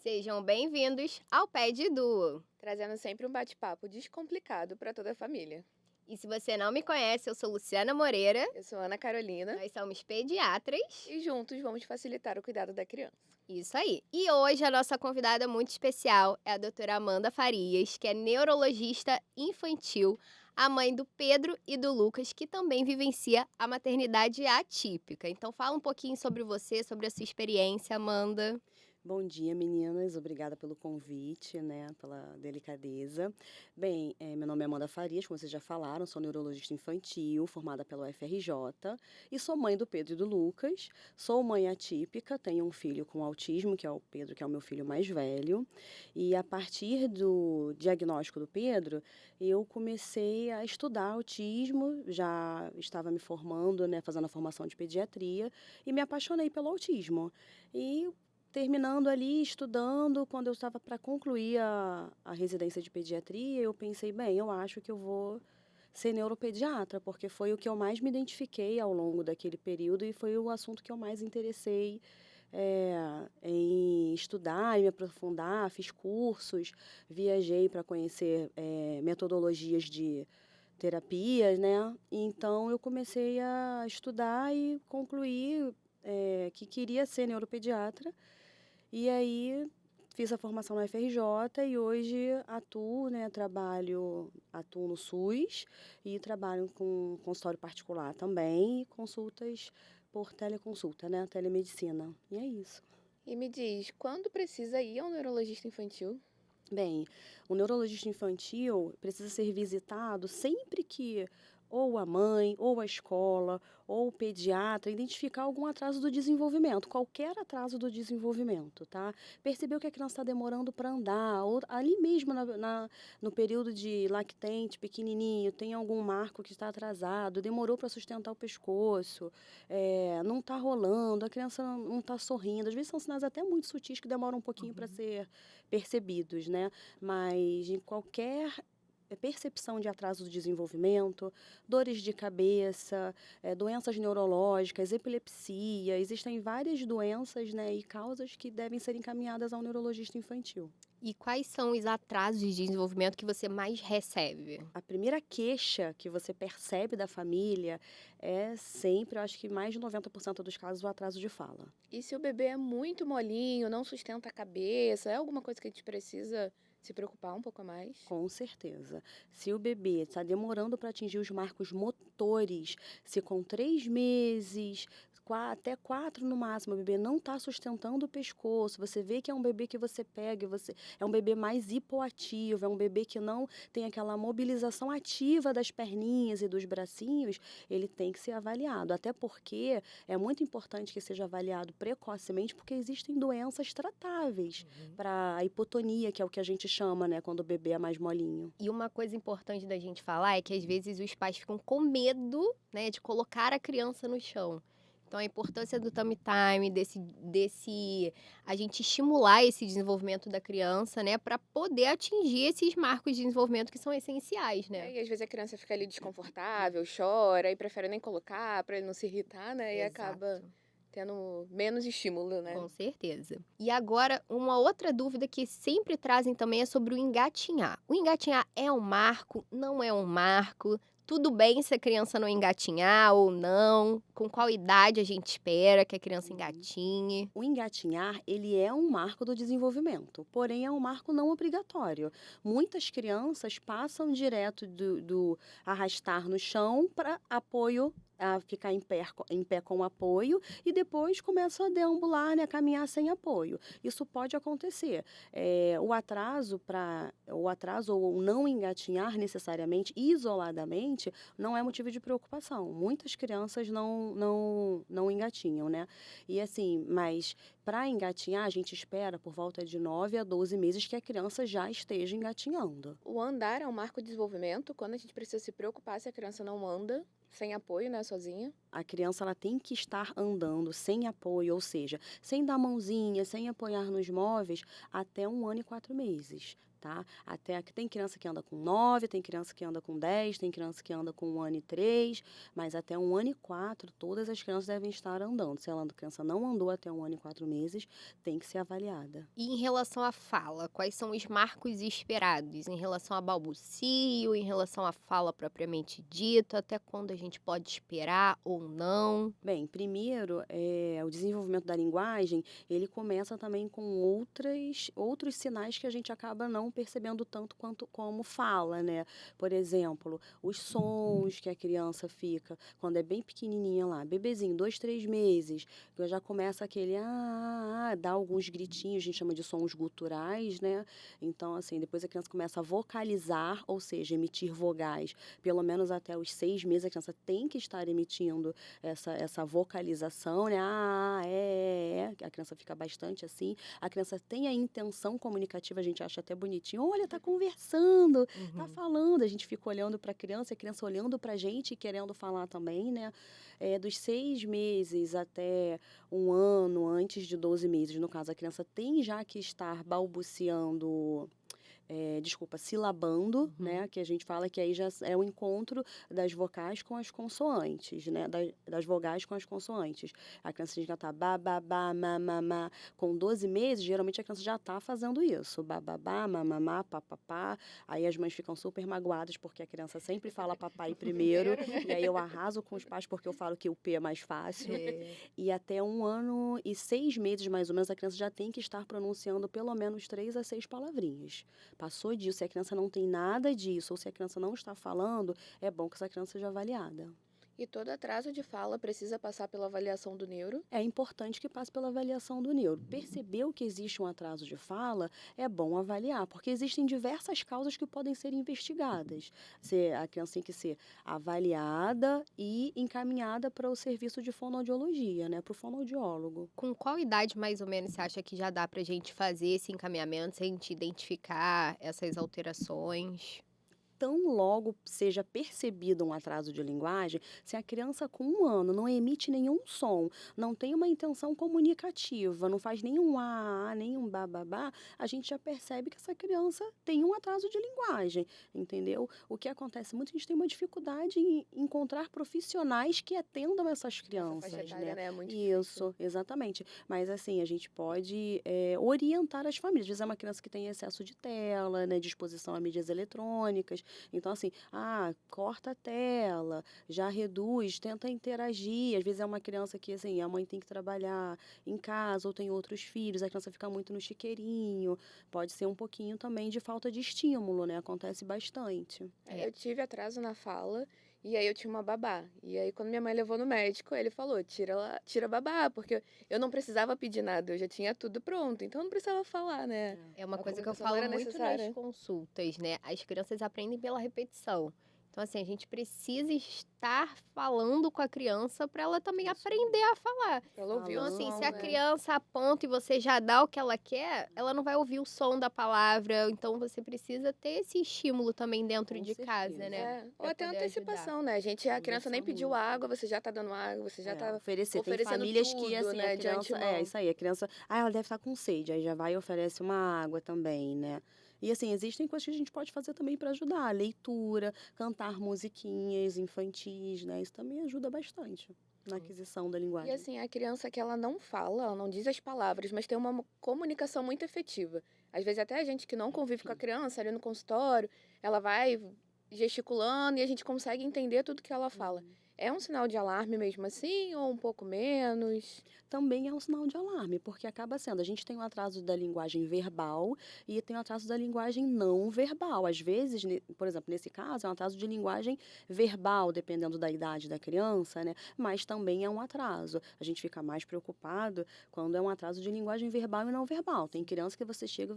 Sejam bem-vindos ao Pé de Duo. Trazendo sempre um bate-papo descomplicado para toda a família. E se você não me conhece, eu sou Luciana Moreira, Eu sou Ana Carolina nós somos pediatras. e juntos vamos facilitar o cuidado da criança. Isso aí. E hoje a nossa convidada muito especial é a doutora Amanda Farias, que é neurologista infantil, a mãe do Pedro e do Lucas, que também vivencia a maternidade atípica. Então fala um pouquinho sobre você, sobre a sua experiência, Amanda. Bom dia, meninas. Obrigada pelo convite, né, pela delicadeza. Bem, meu nome é Amanda Farias, como vocês já falaram, sou neurologista infantil, formada pela UFRJ, e sou mãe do Pedro e do Lucas. Sou mãe atípica, tenho um filho com autismo, que é o Pedro, que é o meu filho mais velho. E a partir do diagnóstico do Pedro, eu comecei a estudar autismo, já estava me formando, né, fazendo a formação de pediatria, e me apaixonei pelo autismo. E terminando ali, estudando, quando eu estava para concluir a residência de pediatria, eu pensei, bem, eu acho que eu vou ser neuropediatra, porque foi o que eu mais me identifiquei ao longo daquele período e foi o assunto que eu mais interessei em estudar e me aprofundar. Fiz cursos, viajei para conhecer metodologias de terapias, né? Então eu comecei a estudar e concluí que queria ser neuropediatra. E aí fiz a formação na UFRJ e hoje atuo, né, atuo no SUS e trabalho com consultório particular também e consultas por teleconsulta, né, telemedicina. E é isso. E me diz, quando precisa ir ao neurologista infantil? Bem, o neurologista infantil precisa ser visitado sempre que ou a mãe, ou a escola, ou o pediatra identificar algum atraso do desenvolvimento, qualquer atraso do desenvolvimento, tá? Percebeu que a criança está demorando para andar, ou ali mesmo no período de lactente, pequenininho, tem algum marco que está atrasado, demorou para sustentar o pescoço, não está rolando, a criança não está sorrindo. Às vezes são sinais até muito sutis que demoram um pouquinho para ser percebidos, né? Mas em qualquer percepção de atraso do desenvolvimento, dores de cabeça, doenças neurológicas, epilepsia, existem várias doenças, né, e causas que devem ser encaminhadas ao neurologista infantil. E quais são os atrasos de desenvolvimento que você mais recebe? A primeira queixa que você percebe da família é sempre, eu acho que mais de 90% dos casos, o atraso de fala. E se o bebê é muito molinho, não sustenta a cabeça, é alguma coisa que a gente precisa se preocupar um pouco a mais? Com certeza. Se o bebê está demorando para atingir os marcos motores, se com 3 meses, até 4 no máximo, o bebê não está sustentando o pescoço, você vê que é um bebê que você pega, é um bebê mais hipoativo, é um bebê que não tem aquela mobilização ativa das perninhas e dos bracinhos, ele tem que ser avaliado. Até porque é muito importante que seja avaliado precocemente, porque existem doenças tratáveis para a hipotonia, que é o que a gente chama, né, quando o bebê é mais molinho. E uma coisa importante da gente falar é que às vezes os pais ficam com medo, né, de colocar a criança no chão. Então a importância do tummy time, desse a gente estimular esse desenvolvimento da criança, né, para poder atingir esses marcos de desenvolvimento que são essenciais, né? E às vezes a criança fica ali desconfortável, chora e prefere nem colocar para ele não se irritar, né? E acaba Exato. tendo menos estímulo, né? Com certeza. E agora, uma outra dúvida que sempre trazem também é sobre o engatinhar. O engatinhar é um marco? Não é um marco? Tudo bem se a criança não engatinhar ou não? Com qual idade a gente espera que a criança engatinhe? O engatinhar, ele é um marco do desenvolvimento, porém é um marco não obrigatório. Muitas crianças passam direto do arrastar no chão para apoio, a ficar em pé com apoio e depois começam a deambular, né, a caminhar sem apoio. Isso pode acontecer. O atraso ou o não engatinhar necessariamente, isoladamente, não é motivo de preocupação. Muitas crianças não engatinham, né? E assim, mas para engatinhar, a gente espera por volta de 9 a 12 meses que a criança já esteja engatinhando. O andar é um marco de desenvolvimento, quando a gente precisa se preocupar se a criança não anda sem apoio, né, sozinha. a criança ela tem que estar andando sem apoio, ou seja, sem dar mãozinha, sem apoiar nos móveis, até 1 ano e 4 meses. Tá? Até que tem criança que anda com 9, tem criança que anda com 10, tem criança que anda com 1 ano e 3, mas até 1 ano e 4, todas as crianças devem estar andando. Se a criança não andou até 1 ano e 4 meses, tem que ser avaliada. E em relação à fala, quais são os marcos esperados? Em relação a balbucio, em relação à fala propriamente dita, até quando a gente pode esperar ou não? Bem, primeiro, o desenvolvimento da linguagem, ele começa também com outros sinais que a gente acaba não percebendo tanto quanto como fala, né? Por exemplo, os sons que a criança fica quando é bem pequenininha lá, bebezinho, 2, 3 meses, já começa aquele dá alguns gritinhos, a gente chama de sons guturais, né? Então, assim, depois a criança começa a vocalizar, ou seja, emitir vogais, pelo menos até os 6 meses a criança tem que estar emitindo essa vocalização, né? A criança fica bastante assim. A criança tem a intenção comunicativa, a gente acha até bonitinho. Olha, tá conversando, tá falando. A gente fica olhando para a criança olhando para a gente e querendo falar também, né? Dos 6 meses até 1 ano, antes de 12 meses, no caso, a criança tem já que estar balbuciando. Silabando, né? Que a gente fala que aí já é o encontro das vocais com as consoantes, né? Das vogais com as consoantes. A criança já tá ba, ma. Com 12 meses, geralmente a criança já tá fazendo isso. Ba, mamamá, papapá. Aí as mães ficam super magoadas porque a criança sempre fala papai primeiro. E aí eu arraso com os pais porque eu falo que o P é mais fácil. E até 1 ano e 6 meses, mais ou menos, a criança já tem que estar pronunciando pelo menos 3 a 6 palavrinhas. Passou disso, se a criança não tem nada disso, ou se a criança não está falando, é bom que essa criança seja avaliada. E todo atraso de fala precisa passar pela avaliação do neuro? É importante que passe pela avaliação do neuro. Percebeu que existe um atraso de fala, é bom avaliar, porque existem diversas causas que podem ser investigadas. A criança tem que ser avaliada e encaminhada para o serviço de fonoaudiologia, né, para o fonoaudiólogo. Com qual idade, mais ou menos, você acha que já dá pra gente fazer esse encaminhamento, se a gente identificar essas alterações? Tão logo seja percebido um atraso de linguagem, se a criança com 1 ano não emite nenhum som, não tem uma intenção comunicativa, não faz nenhum nenhum bababá, a gente já percebe que essa criança tem um atraso de linguagem, entendeu? O que acontece muito, a gente tem uma dificuldade em encontrar profissionais que atendam essas crianças, Essa faixa etária, né? né? É muito difícil. Isso, exatamente. Mas assim, a gente pode orientar as famílias. Às vezes é uma criança que tem excesso de tela, né, de exposição a mídias eletrônicas. Então, assim, corta a tela, já reduz, tenta interagir. Às vezes é uma criança que, assim, a mãe tem que trabalhar em casa ou tem outros filhos, a criança fica muito no chiqueirinho. Pode ser um pouquinho também de falta de estímulo, né? Acontece bastante. Eu tive atraso na fala e aí eu tinha uma babá. E aí quando minha mãe levou no médico, ele falou: tira a babá, porque eu não precisava pedir nada, eu já tinha tudo pronto, então eu não precisava falar, né? É uma A coisa que eu comunicação não falo era muito necessária. nas consultas, né? As crianças aprendem pela repetição. Então, assim, a gente precisa estar falando com a criança para ela também Isso. aprender a falar. Ela ouviu Então, o assim, som, se a né? criança aponta e você já dá o que ela quer, ela não vai ouvir o som da palavra. Então, você precisa ter esse estímulo também dentro Com de casa, certeza. né? Ou Pra até poder antecipação, né? A criança nem Conversar pediu muito. água, você já tá dando água, você já tá oferecer. Tem oferecendo famílias que, tudo, assim, né, a de criança... antemão. isso aí, a criança... ela deve estar com sede, aí já vai e oferece uma água também, né? E, assim, existem coisas que a gente pode fazer também para ajudar. Leitura, cantar musiquinhas infantis, né? Isso também ajuda bastante na aquisição da E linguagem. assim, a criança que ela não fala, ela não diz as palavras, mas tem uma comunicação muito efetiva. Às vezes até a gente que não convive com a criança ali no consultório, ela vai gesticulando e a gente consegue entender tudo que ela fala. É um sinal de alarme mesmo assim, ou um pouco menos? Também é um sinal de alarme, porque acaba sendo, a gente tem um atraso da linguagem verbal e tem um atraso da linguagem não verbal. Às vezes, por exemplo, nesse caso, é um atraso de linguagem verbal, dependendo da idade da criança, né? Mas também é um atraso. A gente fica mais preocupado quando é um atraso de linguagem verbal e não verbal. Tem criança que você chega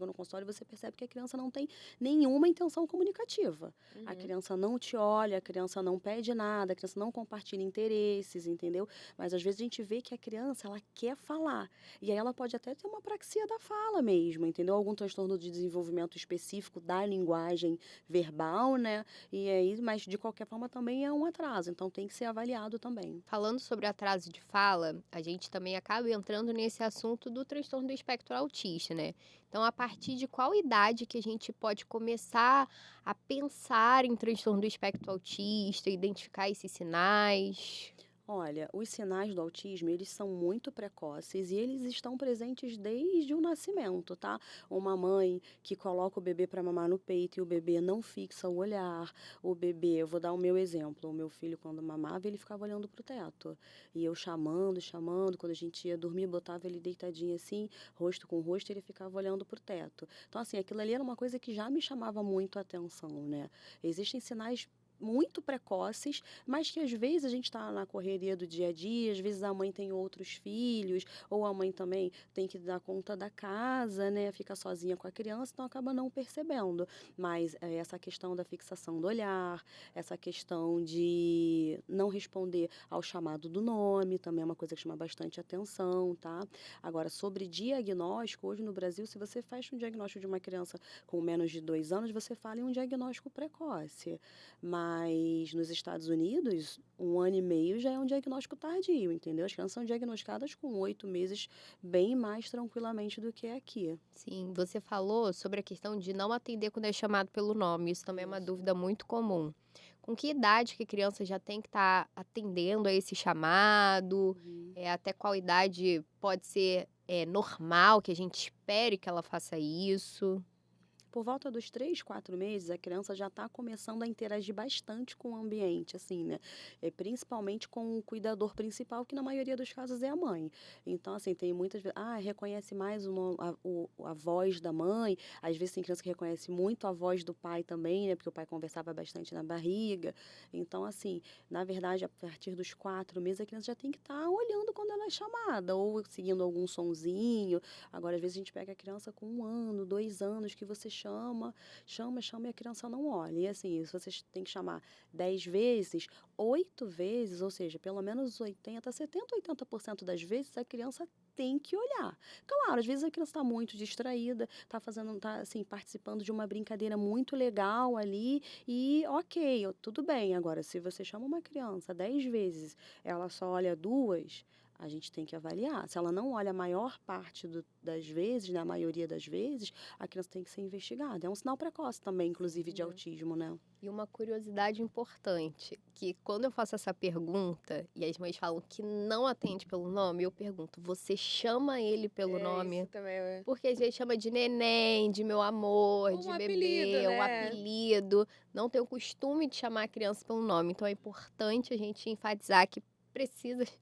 no consultório e você percebe que a criança não tem nenhuma intenção comunicativa. A criança não te olha, a criança não pede nada, a criança não compartilha interesses, entendeu? Mas às vezes a gente vê que a criança criança, ela quer falar. E aí ela pode até ter uma apraxia da fala mesmo, entendeu? Algum transtorno de desenvolvimento específico da linguagem verbal, né? E aí, mas de qualquer forma também é um atraso, então tem que ser avaliado também. Falando sobre atraso de fala, a gente também acaba entrando nesse assunto do transtorno do espectro autista, né? Então, a partir de qual idade que a gente pode começar a pensar em transtorno do espectro autista, identificar esses sinais? Olha, os sinais do autismo, eles são muito precoces e eles estão presentes desde o nascimento, tá? Uma mãe que coloca o bebê para mamar no peito e o bebê não fixa o olhar. O bebê, eu vou dar o meu exemplo, o meu filho quando mamava, ele ficava olhando pro teto. E eu chamando, chamando, quando a gente ia dormir, botava ele deitadinho assim, rosto com rosto, ele ficava olhando pro teto. Então, assim, aquilo ali era uma coisa que já me chamava muito a atenção, né? Existem sinais muito precoces, mas que às vezes a gente está na correria do dia a dia, às vezes a mãe tem outros filhos, ou a mãe também tem que dar conta da casa, né? Fica sozinha com a criança, então acaba não percebendo. Mas essa questão da fixação do olhar, essa questão de não responder ao chamado do nome, também é uma coisa que chama bastante atenção, tá? Agora, sobre diagnóstico, hoje no Brasil, se você faz um diagnóstico de uma criança com menos de 2 anos, você fala em um diagnóstico precoce. Mas nos Estados Unidos, 1 ano e meio já é um diagnóstico tardio, entendeu? As crianças são diagnosticadas com 8 meses bem mais tranquilamente do que aqui. Sim, você falou sobre a questão de não atender quando é chamado pelo nome. Isso também é uma Isso. dúvida muito comum. Com que idade que a criança já tem que estar atendendo a esse chamado? Uhum. Até qual idade pode ser normal que a gente espere que ela faça isso? Por volta dos 3, 4 meses, a criança já está começando a interagir bastante com o ambiente, assim, né? Principalmente com o cuidador principal, que na maioria dos casos é a mãe. Então, assim, tem muitas vezes, reconhece mais a voz da mãe. Às vezes tem criança que reconhece muito a voz do pai também, né? Porque o pai conversava bastante na barriga. Então, assim, na verdade, a partir dos 4 meses, a criança já tem que estar olhando quando ela é chamada, ou seguindo algum sonzinho. Agora, às vezes a gente pega a criança com 1 ano, 2 anos, que você chama e a criança não olha. E assim, se vocês têm que chamar 10 vezes, 8 vezes, ou seja, pelo menos 80, 70, 80% das vezes a criança tem que olhar. Claro, às vezes a criança está muito distraída, está assim, participando de uma brincadeira muito legal ali e ok, tudo bem. Agora, se você chama uma criança 10 vezes, ela só olha 2, a gente tem que avaliar. Se ela não olha a maior parte das vezes, na maioria das vezes, a criança tem que ser investigada. É um sinal precoce também, inclusive, de autismo, né? E uma curiosidade importante, que quando eu faço essa pergunta e as mães falam que não atende pelo nome, eu pergunto, você chama ele pelo nome? Isso também é Porque às vezes chama de neném, de meu amor, um de apelido, bebê, um né? apelido. Não tem o costume de chamar a criança pelo nome. Então é importante a gente enfatizar que precisa Chamar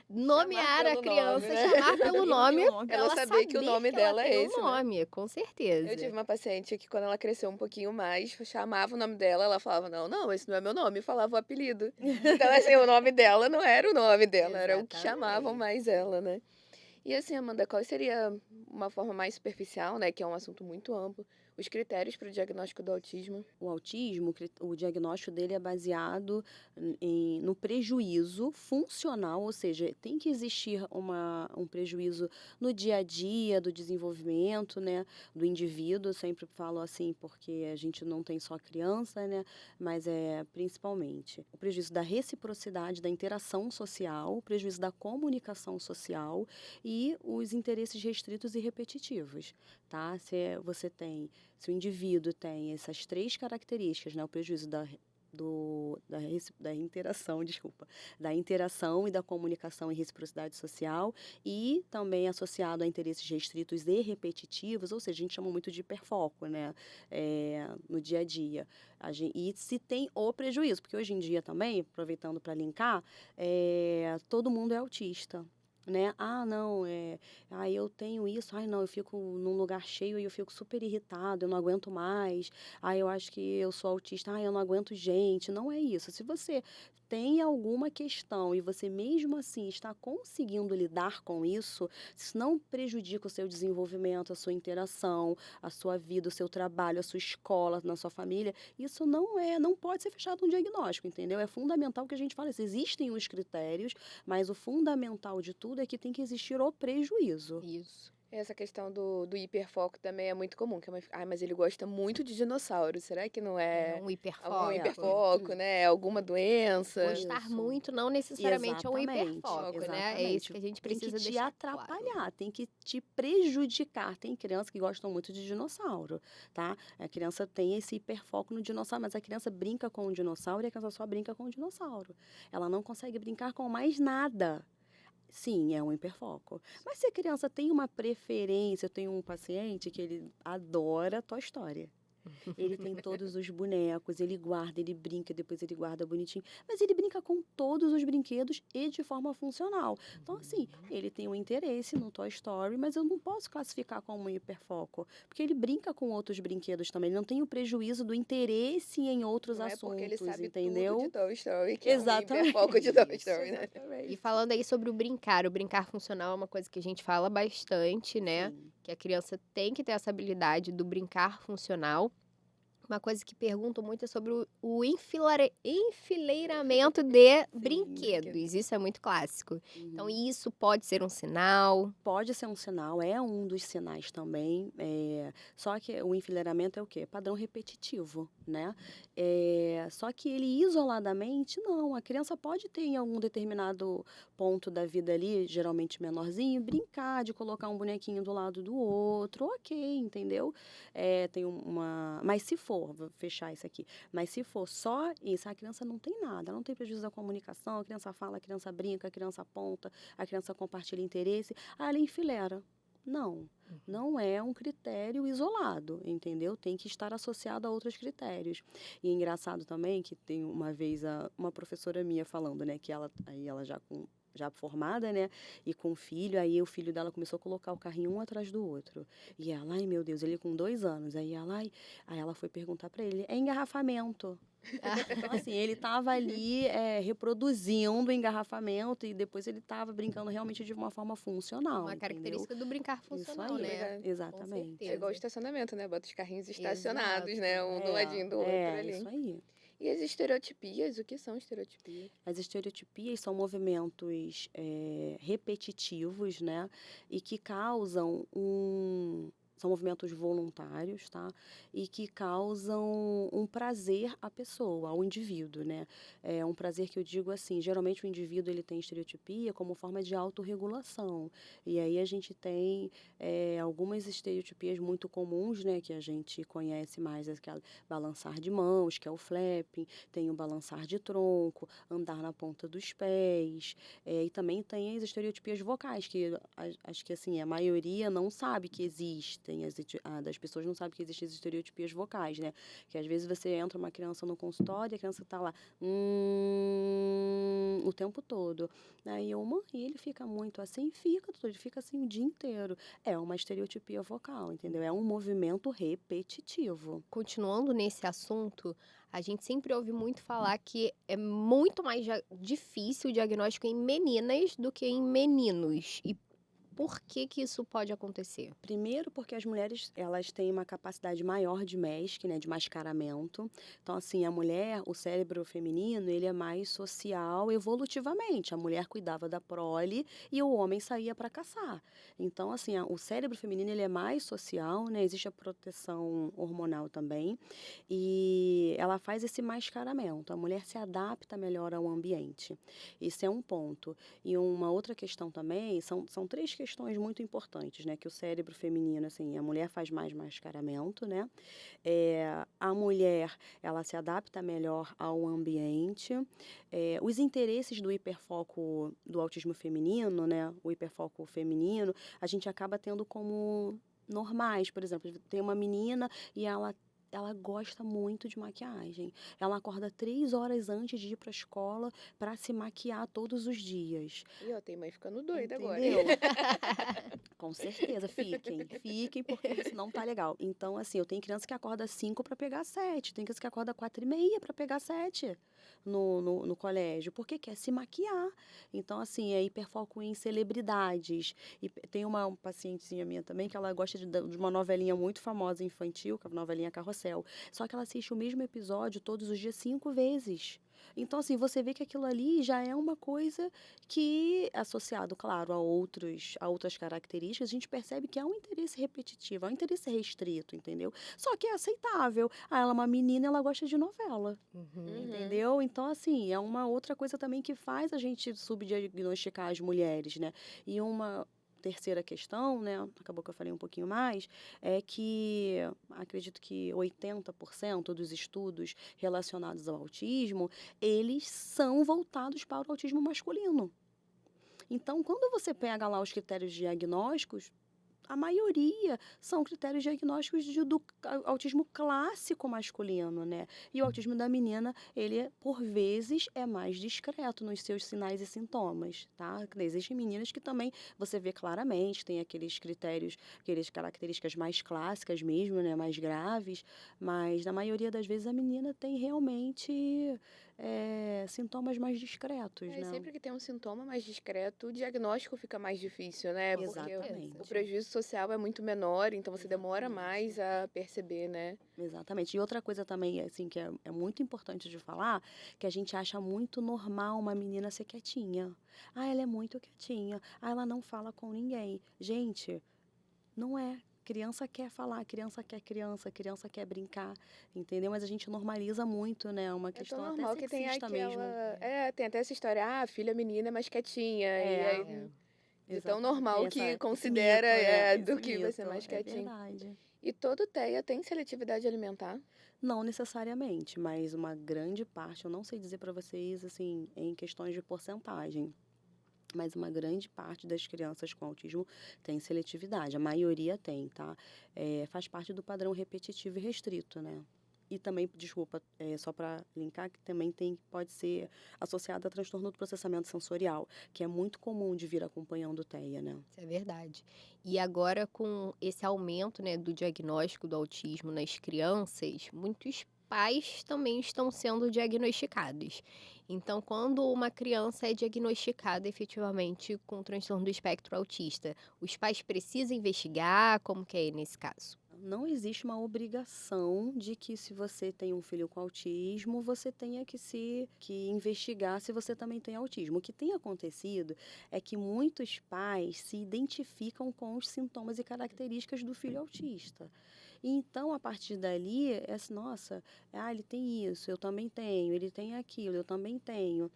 nomear a pelo nome, criança, né? chamar pelo nome, nome. pra Ela saber que o nome que ela dela é tem um esse, né? nome, com Eu certeza. tive uma paciente que quando ela cresceu um pouquinho mais, chamava o nome dela, ela falava, não, não, esse não é meu nome, e falava o apelido. Então, assim, o nome dela não era o nome dela, era o que chamavam Exatamente. mais ela, né? E assim, Amanda, qual seria uma forma mais superficial, né, que é um assunto muito amplo, os critérios para o diagnóstico do autismo? O autismo, o diagnóstico dele é baseado no prejuízo funcional, ou seja, tem que existir um prejuízo no dia a dia do desenvolvimento, né, do indivíduo. Eu sempre falo assim, porque a gente não tem só criança, né, mas é principalmente o prejuízo da reciprocidade, da interação social, o prejuízo da comunicação social e os interesses restritos e repetitivos, tá? Se o indivíduo tem essas 3 características, né, o prejuízo da interação, desculpa, da interação e da comunicação e reciprocidade social, e também associado a interesses restritos e repetitivos, ou seja, a gente chama muito de hiperfoco, né, no dia a dia. E se tem o prejuízo, porque hoje em dia também, aproveitando para linkar, todo mundo é autista. Né? Não, eu tenho isso, não, eu fico num lugar cheio e eu fico super irritado, eu não aguento mais, eu acho que eu sou autista, eu não aguento gente, não é isso. Se você tem alguma questão e você mesmo assim está conseguindo lidar com isso, isso não prejudica o seu desenvolvimento, a sua interação, a sua vida, o seu trabalho, a sua escola, na sua família, isso não pode ser fechado um diagnóstico, entendeu? É fundamental que a gente fale isso. Existem os critérios, mas o fundamental de tudo é que tem que existir o prejuízo. Isso. Essa questão do hiperfoco também é muito comum, que a mãe fica: "Ai, mas ele gosta muito de dinossauro, será que não É é um algum É, hiperfoco. hiperfoco, né, alguma doença?" Gostar isso. muito não necessariamente é um Exatamente, hiperfoco, né? É isso exatamente. que a gente Tem que precisa te deixar claro. atrapalhar, tem que te prejudicar. Tem crianças que gostam muito de dinossauro, tá? A criança tem esse hiperfoco no dinossauro, mas a criança brinca com o dinossauro e a criança só brinca com o dinossauro. Ela não consegue brincar com mais nada. Sim, é um hiperfoco. Mas se a criança tem uma preferência, eu tenho um paciente que ele adora Toy Story. Ele tem todos os bonecos, ele guarda, ele brinca, depois ele guarda bonitinho. Mas ele brinca com todos os brinquedos e de forma funcional. Então, assim, ele tem um interesse no Toy Story, mas eu não posso classificar como um hiperfoco. Porque ele brinca com outros brinquedos também. Ele não tem o prejuízo do interesse em outros Não é porque ele assuntos, sabe tudo de entendeu? Toy Story que é um Exatamente. hiperfoco de Toy Story, né? E Exatamente. falando aí sobre o brincar funcional é uma coisa que a gente fala bastante, né? Sim. Que a criança tem que ter essa habilidade do brincar funcional. Uma coisa que perguntam muito é sobre o enfileiramento de brinquedos. Isso é muito clássico. Então, Uhum. isso pode ser um sinal. Pode ser um sinal, é um dos sinais também. Só que o enfileiramento é o quê? Padrão repetitivo, né? Só que ele isoladamente, não. A criança pode ter em algum determinado ponto da vida ali, geralmente menorzinho, brincar de colocar um bonequinho do lado do outro, ok, entendeu? Mas se for, vou fechar isso aqui, mas se for só isso, a criança não tem nada, não tem prejuízo da comunicação, a criança fala, a criança brinca, a criança aponta, a criança compartilha interesse, ela enfileira. Não, não é um critério isolado, entendeu? Tem que estar associado a outros critérios. E é engraçado também que tem uma vez uma professora minha falando, né, que ela já formada, né, e com filho, aí o filho dela começou a colocar o carrinho um atrás do outro. E ela, ai meu Deus, ele com 2 anos, aí ela foi perguntar para ele, é engarrafamento. Então, assim, ele estava ali reproduzindo o engarrafamento e depois ele estava brincando realmente de uma forma funcional, Uma entendeu? característica do brincar Isso funcional, aí, né? Legal. Com exatamente. É igual o certeza. estacionamento, né? Bota os carrinhos estacionados, Exato. né? Um do ladinho do outro Isso ali. aí. E as estereotipias? O que são estereotipias? As estereotipias são movimentos repetitivos, né? E que causam São movimentos voluntários, tá? E que causam um prazer à pessoa, ao indivíduo, né? É um prazer que eu digo assim, geralmente o indivíduo ele tem estereotipia como forma de autorregulação. E aí a gente tem algumas estereotipias muito comuns, né? Que a gente conhece mais, aquela balançar de mãos, que é o flapping, tem o balançar de tronco, andar na ponta dos pés, e também tem as estereotipias vocais, que acho que assim, a maioria não sabe que existem, das pessoas não sabem que existem as estereotipias vocais, né? Que às vezes você entra uma criança no consultório e a criança tá lá, o tempo todo. Aí e ele fica muito assim, ele fica assim o dia inteiro. É uma estereotipia vocal, entendeu? É um movimento repetitivo. Continuando nesse assunto, a gente sempre ouve muito falar que é muito mais difícil o diagnóstico em meninas do que em meninos. E por que que isso pode acontecer? Primeiro porque as mulheres, elas têm uma capacidade maior de mask, né, de mascaramento. Então, assim, a mulher, o cérebro feminino, ele é mais social evolutivamente. A mulher cuidava da prole e o homem saía para caçar. Então, assim, o cérebro feminino, ele é mais social, né? Existe a proteção hormonal também. E ela faz esse mascaramento. A mulher se adapta melhor ao ambiente. Esse é um ponto. E uma outra questão também, são três questões muito importantes, né? Que o cérebro feminino, assim, a mulher faz mais mascaramento, né? A mulher, ela se adapta melhor ao ambiente. Os interesses do hiperfoco do autismo feminino, né? O hiperfoco feminino, a gente acaba tendo como normais. Por exemplo, tem uma menina e ela ela gosta muito de maquiagem. Ela acorda 3 horas antes de ir para a escola para se maquiar todos os dias. E ó, tem mãe ficando doida agora, hein? Entendeu? Com certeza, fiquem, porque isso não tá legal. Então, assim, eu tenho criança que acorda 5 para pegar 7, tem criança que acorda 4h30 para pegar 7 no colégio, porque quer se maquiar. Então, assim, é hiperfoco em celebridades. E tem uma pacientezinha minha também que ela gosta de uma novelinha muito famosa infantil, que é a novelinha Carrossel. Só que ela assiste o mesmo episódio todos os dias 5 vezes. Então, assim, você vê que aquilo ali já é uma coisa que, associado, claro, a outras características, a gente percebe que há um interesse repetitivo, há um interesse restrito, entendeu? Só que é aceitável. Ah, ela é uma menina, ela gosta de novela, Uhum. entendeu? Então, assim, é uma outra coisa também que faz a gente subdiagnosticar as mulheres, né? E uma terceira questão, né, acabou que eu falei um pouquinho mais, é que acredito que 80% dos estudos relacionados ao autismo, eles são voltados para o autismo masculino. Então, quando você pega lá os critérios diagnósticos, a maioria são critérios diagnósticos do autismo clássico masculino, né? E o autismo da menina, ele, por vezes, é mais discreto nos seus sinais e sintomas, tá? Existem meninas que também você vê claramente, tem aqueles critérios, aquelas características mais clássicas mesmo, né? Mais graves, mas na maioria das vezes a menina tem realmente sintomas mais discretos, É, e né? sempre que tem um sintoma mais discreto, o diagnóstico fica mais difícil, né? Porque o Exatamente. prejuízo social é muito menor, então você demora Exatamente. mais a perceber, né? Exatamente. E outra coisa também, assim, que é muito importante de falar, que a gente acha muito normal uma menina ser quietinha. Ah, ela é muito quietinha. Ah, ela não fala com ninguém. Gente, não é. Criança quer falar, criança quer brincar, entendeu? Mas a gente normaliza muito, né? Uma É tão questão até normal que tem sexista mesmo. aquela. É, tem até essa história, ah, a filha menina é mais quietinha. E É, aí, É. de tão exatamente. Tem normal que esse considera mito, né? do Esse que vai ser mito. mais É quietinho. verdade. E todo TEA tem seletividade alimentar? Não necessariamente, mas uma grande parte, eu não sei dizer para vocês, assim, em questões de porcentagem, mas uma grande parte das crianças com autismo tem seletividade, a maioria tem, tá? Faz parte do padrão repetitivo e restrito, né? E também, desculpa, só para linkar, que também pode ser associado a transtorno do processamento sensorial, que é muito comum de vir acompanhando o TEA, né? Isso é verdade. E agora, com esse aumento, né, do diagnóstico do autismo nas crianças, muitos pais também estão sendo diagnosticados. Então, quando uma criança é diagnosticada efetivamente com transtorno do espectro autista, os pais precisam investigar, como que é nesse caso? Não existe uma obrigação de que se você tem um filho com autismo, você tenha que investigar se você também tem autismo. O que tem acontecido é que muitos pais se identificam com os sintomas e características do filho autista. E então, a partir dali, é assim, nossa, ele tem isso, eu também tenho, ele tem aquilo, eu também tenho.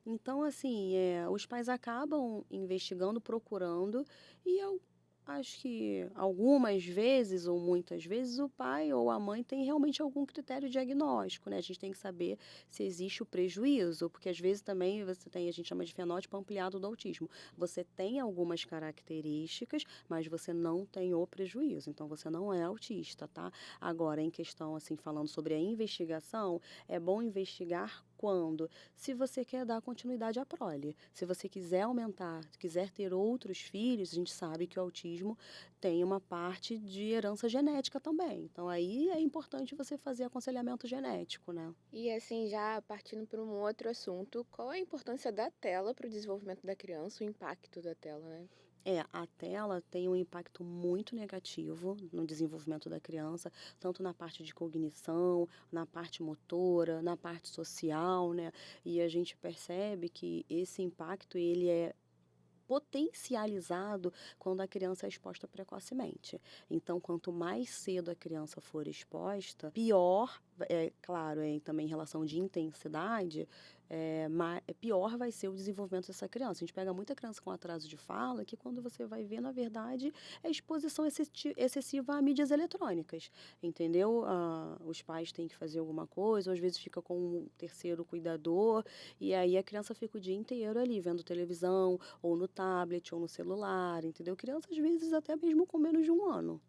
Então, assim, os pais acabam investigando, procurando, e eu acho que algumas vezes ou muitas vezes o pai ou a mãe tem realmente algum critério diagnóstico, né? A gente tem que saber se existe o prejuízo, porque às vezes também você tem, a gente chama de fenótipo ampliado do autismo. Você tem algumas características, mas você não tem o prejuízo, então você não é autista, tá? Agora, em questão, assim, falando sobre a investigação, é bom investigar quando? Se você quer dar continuidade à prole. Se você quiser aumentar, quiser ter outros filhos, a gente sabe que o autismo tem uma parte de herança genética também. Então, aí é importante você fazer aconselhamento genético, né? E assim, já partindo para um outro assunto, qual a importância da tela para o desenvolvimento da criança, o impacto da tela, né? A tela tem um impacto muito negativo no desenvolvimento da criança, tanto na parte de cognição, na parte motora, na parte social, né? E a gente percebe que esse impacto ele é potencializado quando a criança é exposta precocemente. Então, quanto mais cedo a criança for exposta, pior, é claro, também em relação de intensidade, pior vai ser o desenvolvimento dessa criança. A gente pega muita criança com atraso de fala que quando você vai ver, na verdade, é exposição excessiva a mídias eletrônicas, entendeu? Os pais têm que fazer alguma coisa, ou às vezes fica com um terceiro cuidador, e aí a criança fica o dia inteiro ali vendo televisão, ou no tablet, ou no celular, entendeu? Criança, às vezes, até mesmo com menos de 1 ano.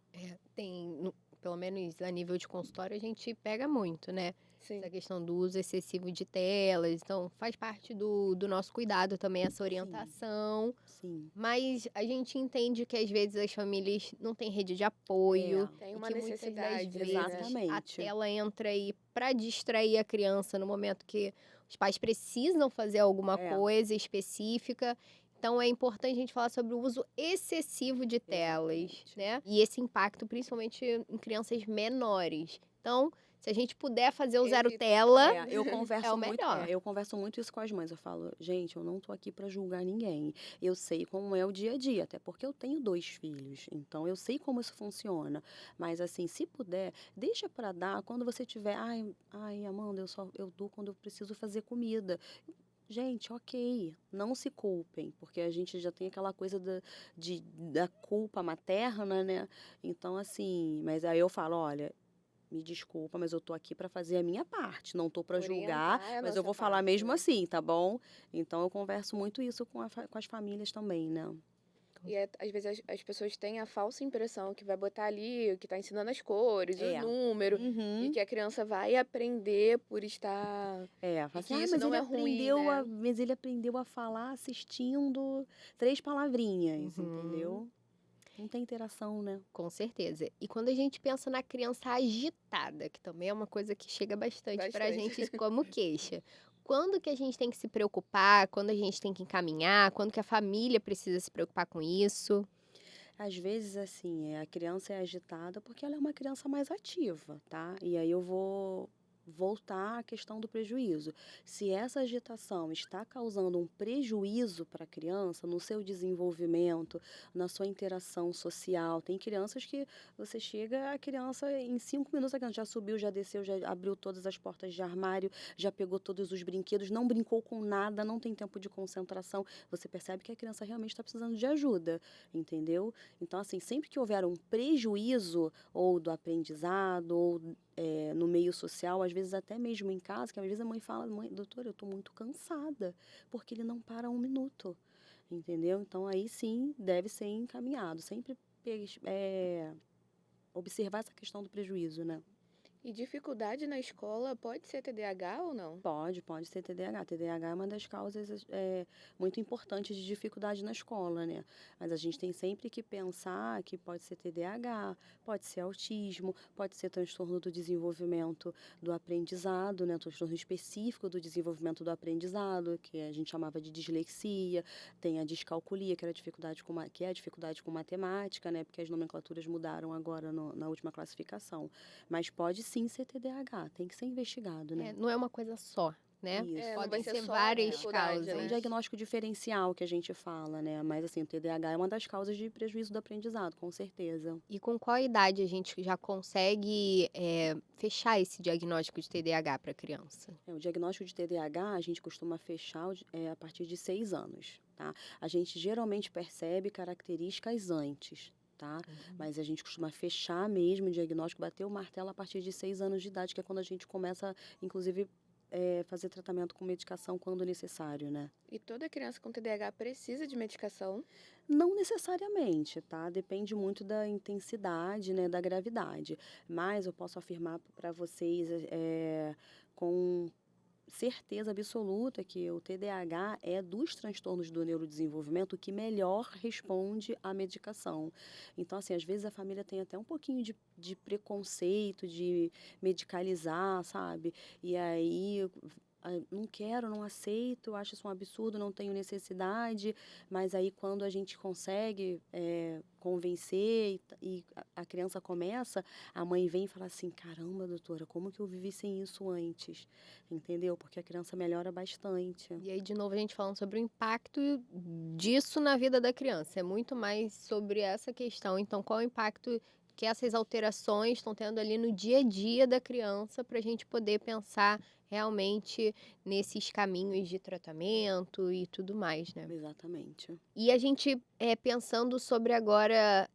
Tem, pelo menos a nível de consultório, a gente pega muito, né? Sim. Essa questão do uso excessivo de telas. Então, faz parte do nosso cuidado também essa Sim, orientação. sim. Mas a gente entende que às vezes as famílias não têm rede de apoio. Tem E uma que muitas das necessidade, vezes né? a Exatamente. tela entra aí para distrair a criança no momento que os pais precisam fazer alguma É. coisa específica. Então é importante a gente falar sobre o uso excessivo de telas, Exatamente. né? E esse impacto principalmente em crianças menores. Então, se a gente puder fazer o zero Evita. tela, Eu é converso o muito, melhor. eu converso muito isso com as mães. Eu falo, gente, eu não tô aqui para julgar ninguém. Eu sei como é o dia a dia, até porque eu tenho 2 filhos, então eu sei como isso funciona. Mas assim, se puder, deixa para dar quando você tiver, ai, Amanda, eu dou quando eu preciso fazer comida. Gente, ok, não se culpem, porque a gente já tem aquela coisa da culpa materna, né? Então, assim, mas aí eu falo, olha, me desculpa, mas eu tô aqui para fazer a minha parte, não tô para julgar, Orientar é a mas eu nossa vou falar parte, mesmo né? assim, tá bom? Então eu converso muito isso com as famílias também, né? E às vezes as pessoas têm a falsa impressão que vai botar ali, que tá ensinando as cores, os É. números, e Uhum. que a criança vai aprender por estar. Fala E assim, que isso mas não ele é ruim, aprendeu né? a falar assistindo 3 palavrinhas, Uhum. entendeu? Não tem interação, né? Com certeza. E quando a gente pensa na criança agitada, que também é uma coisa que chega bastante pra Bastante. gente como queixa. Quando que a gente tem que se preocupar? Quando a gente tem que encaminhar? Quando que a família precisa se preocupar com isso? Às vezes, assim, a criança é agitada porque ela é uma criança mais ativa, tá? E aí eu vou voltar à questão do prejuízo. Se essa agitação está causando um prejuízo para a criança no seu desenvolvimento, na sua interação social, tem crianças que você chega, a criança em 5 minutos, a criança já subiu, já desceu, já abriu todas as portas de armário, já pegou todos os brinquedos, não brincou com nada, não tem tempo de concentração. Você percebe que a criança realmente está precisando de ajuda, entendeu? Então, assim, sempre que houver um prejuízo ou do aprendizado ou no meio social, às vezes até mesmo em casa, que às vezes a mãe fala, mãe, doutora, eu estou muito cansada, porque ele não para um minuto, entendeu? Então, aí sim, deve ser encaminhado. Sempre observar essa questão do prejuízo, né? E dificuldade na escola pode ser TDAH ou não? Pode ser TDAH. TDAH é uma das causas muito importantes de dificuldade na escola, né? Mas a gente tem sempre que pensar que pode ser TDAH, pode ser autismo, pode ser transtorno do desenvolvimento do aprendizado, né? Transtorno específico do desenvolvimento do aprendizado, que a gente chamava de dislexia, tem a descalculia, que é a dificuldade com matemática, né? Porque as nomenclaturas mudaram agora na última classificação. Mas pode sim ser TDAH, tem que ser investigado, né? Não é uma coisa só, né? Isso. Não vai Podem ser ser só várias dificuldade, É um né? causas. diagnóstico diferencial que a gente fala, né? Mas assim, o TDAH é uma das causas de prejuízo do aprendizado, com certeza. E com qual idade a gente já consegue fechar esse diagnóstico de TDAH para criança? O diagnóstico de TDAH a gente costuma fechar a partir de 6 anos, tá? A gente geralmente percebe características antes, tá? Mas a gente costuma fechar mesmo o diagnóstico, bater o martelo a partir de 6 anos de idade, que é quando a gente começa, inclusive, fazer tratamento com medicação quando necessário, né? E toda criança com TDAH precisa de medicação? Não necessariamente, tá? Depende muito da intensidade, né, da gravidade. Mas eu posso afirmar para vocês com certeza absoluta que o TDAH é dos transtornos do neurodesenvolvimento o que melhor responde à medicação. Então, assim, às vezes a família tem até um pouquinho de preconceito de medicalizar, sabe? E aí não quero, não aceito, acho isso um absurdo, não tenho necessidade, mas aí quando a gente consegue convencer e a criança começa, a mãe vem e fala assim, caramba, doutora, como que eu vivi sem isso antes? Entendeu? Porque a criança melhora bastante. E aí, de novo, a gente falando sobre o impacto disso na vida da criança. É muito mais sobre essa questão. Então, qual é o impacto que essas alterações estão tendo ali no dia a dia da criança para a gente poder pensar realmente nesses caminhos de tratamento e tudo mais, né? Exatamente. E a gente pensando sobre agora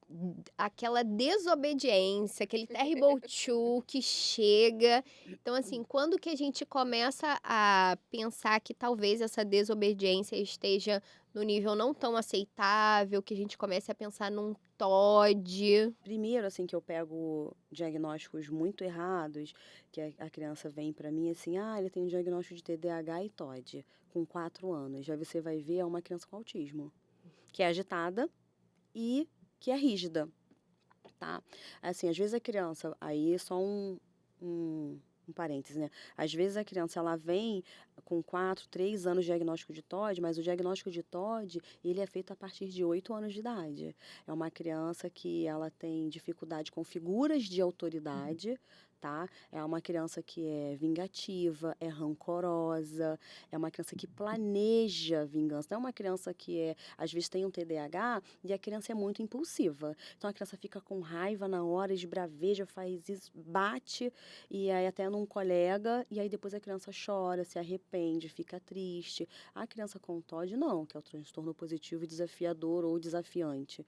aquela desobediência, aquele terrible two que chega. Então, assim, quando que a gente começa a pensar que talvez essa desobediência esteja no nível não tão aceitável, que a gente comece a pensar num TOD? Primeiro, assim, que eu pego diagnósticos muito errados, que a criança vem para mim assim, ele tem um diagnóstico de TDAH e TOD, com 4 anos. Já você vai ver, é uma criança com autismo, que é agitada e que é rígida, tá? Assim, às vezes a criança, aí só um parênteses, né? Às vezes a criança, ela vem com 4, 3 anos de diagnóstico de TOD, mas o diagnóstico de TOD, ele é feito a partir de 8 anos de idade. É uma criança que ela tem dificuldade com figuras de autoridade, tá? É uma criança que é vingativa, é rancorosa, é uma criança que planeja vingança. Não é uma criança que às vezes tem um TDAH e a criança é muito impulsiva. Então a criança fica com raiva na hora, esbraveja, faz isso, bate e aí até num colega, e aí depois a criança chora, se arrepende, fica triste. A criança com TOD não, que é o transtorno positivo desafiador ou desafiante.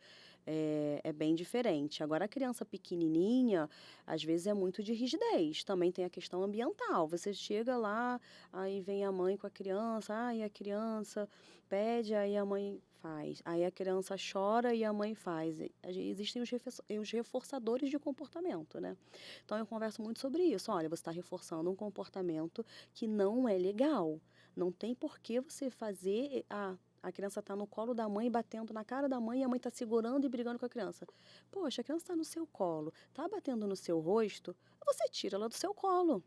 É bem diferente. Agora, a criança pequenininha, às vezes é muito de rigidez. Também tem a questão ambiental. Você chega lá, aí vem a mãe com a criança, e a criança pede, aí a mãe faz. Aí a criança chora e a mãe faz. Existem os reforçadores de comportamento, né? Então, eu converso muito sobre isso. Olha, você está reforçando um comportamento que não é legal. Não tem por que você fazer. A criança está no colo da mãe, batendo na cara da mãe, e a mãe está segurando e brigando com a criança. Poxa, a criança está no seu colo, está batendo no seu rosto, você tira ela do seu colo.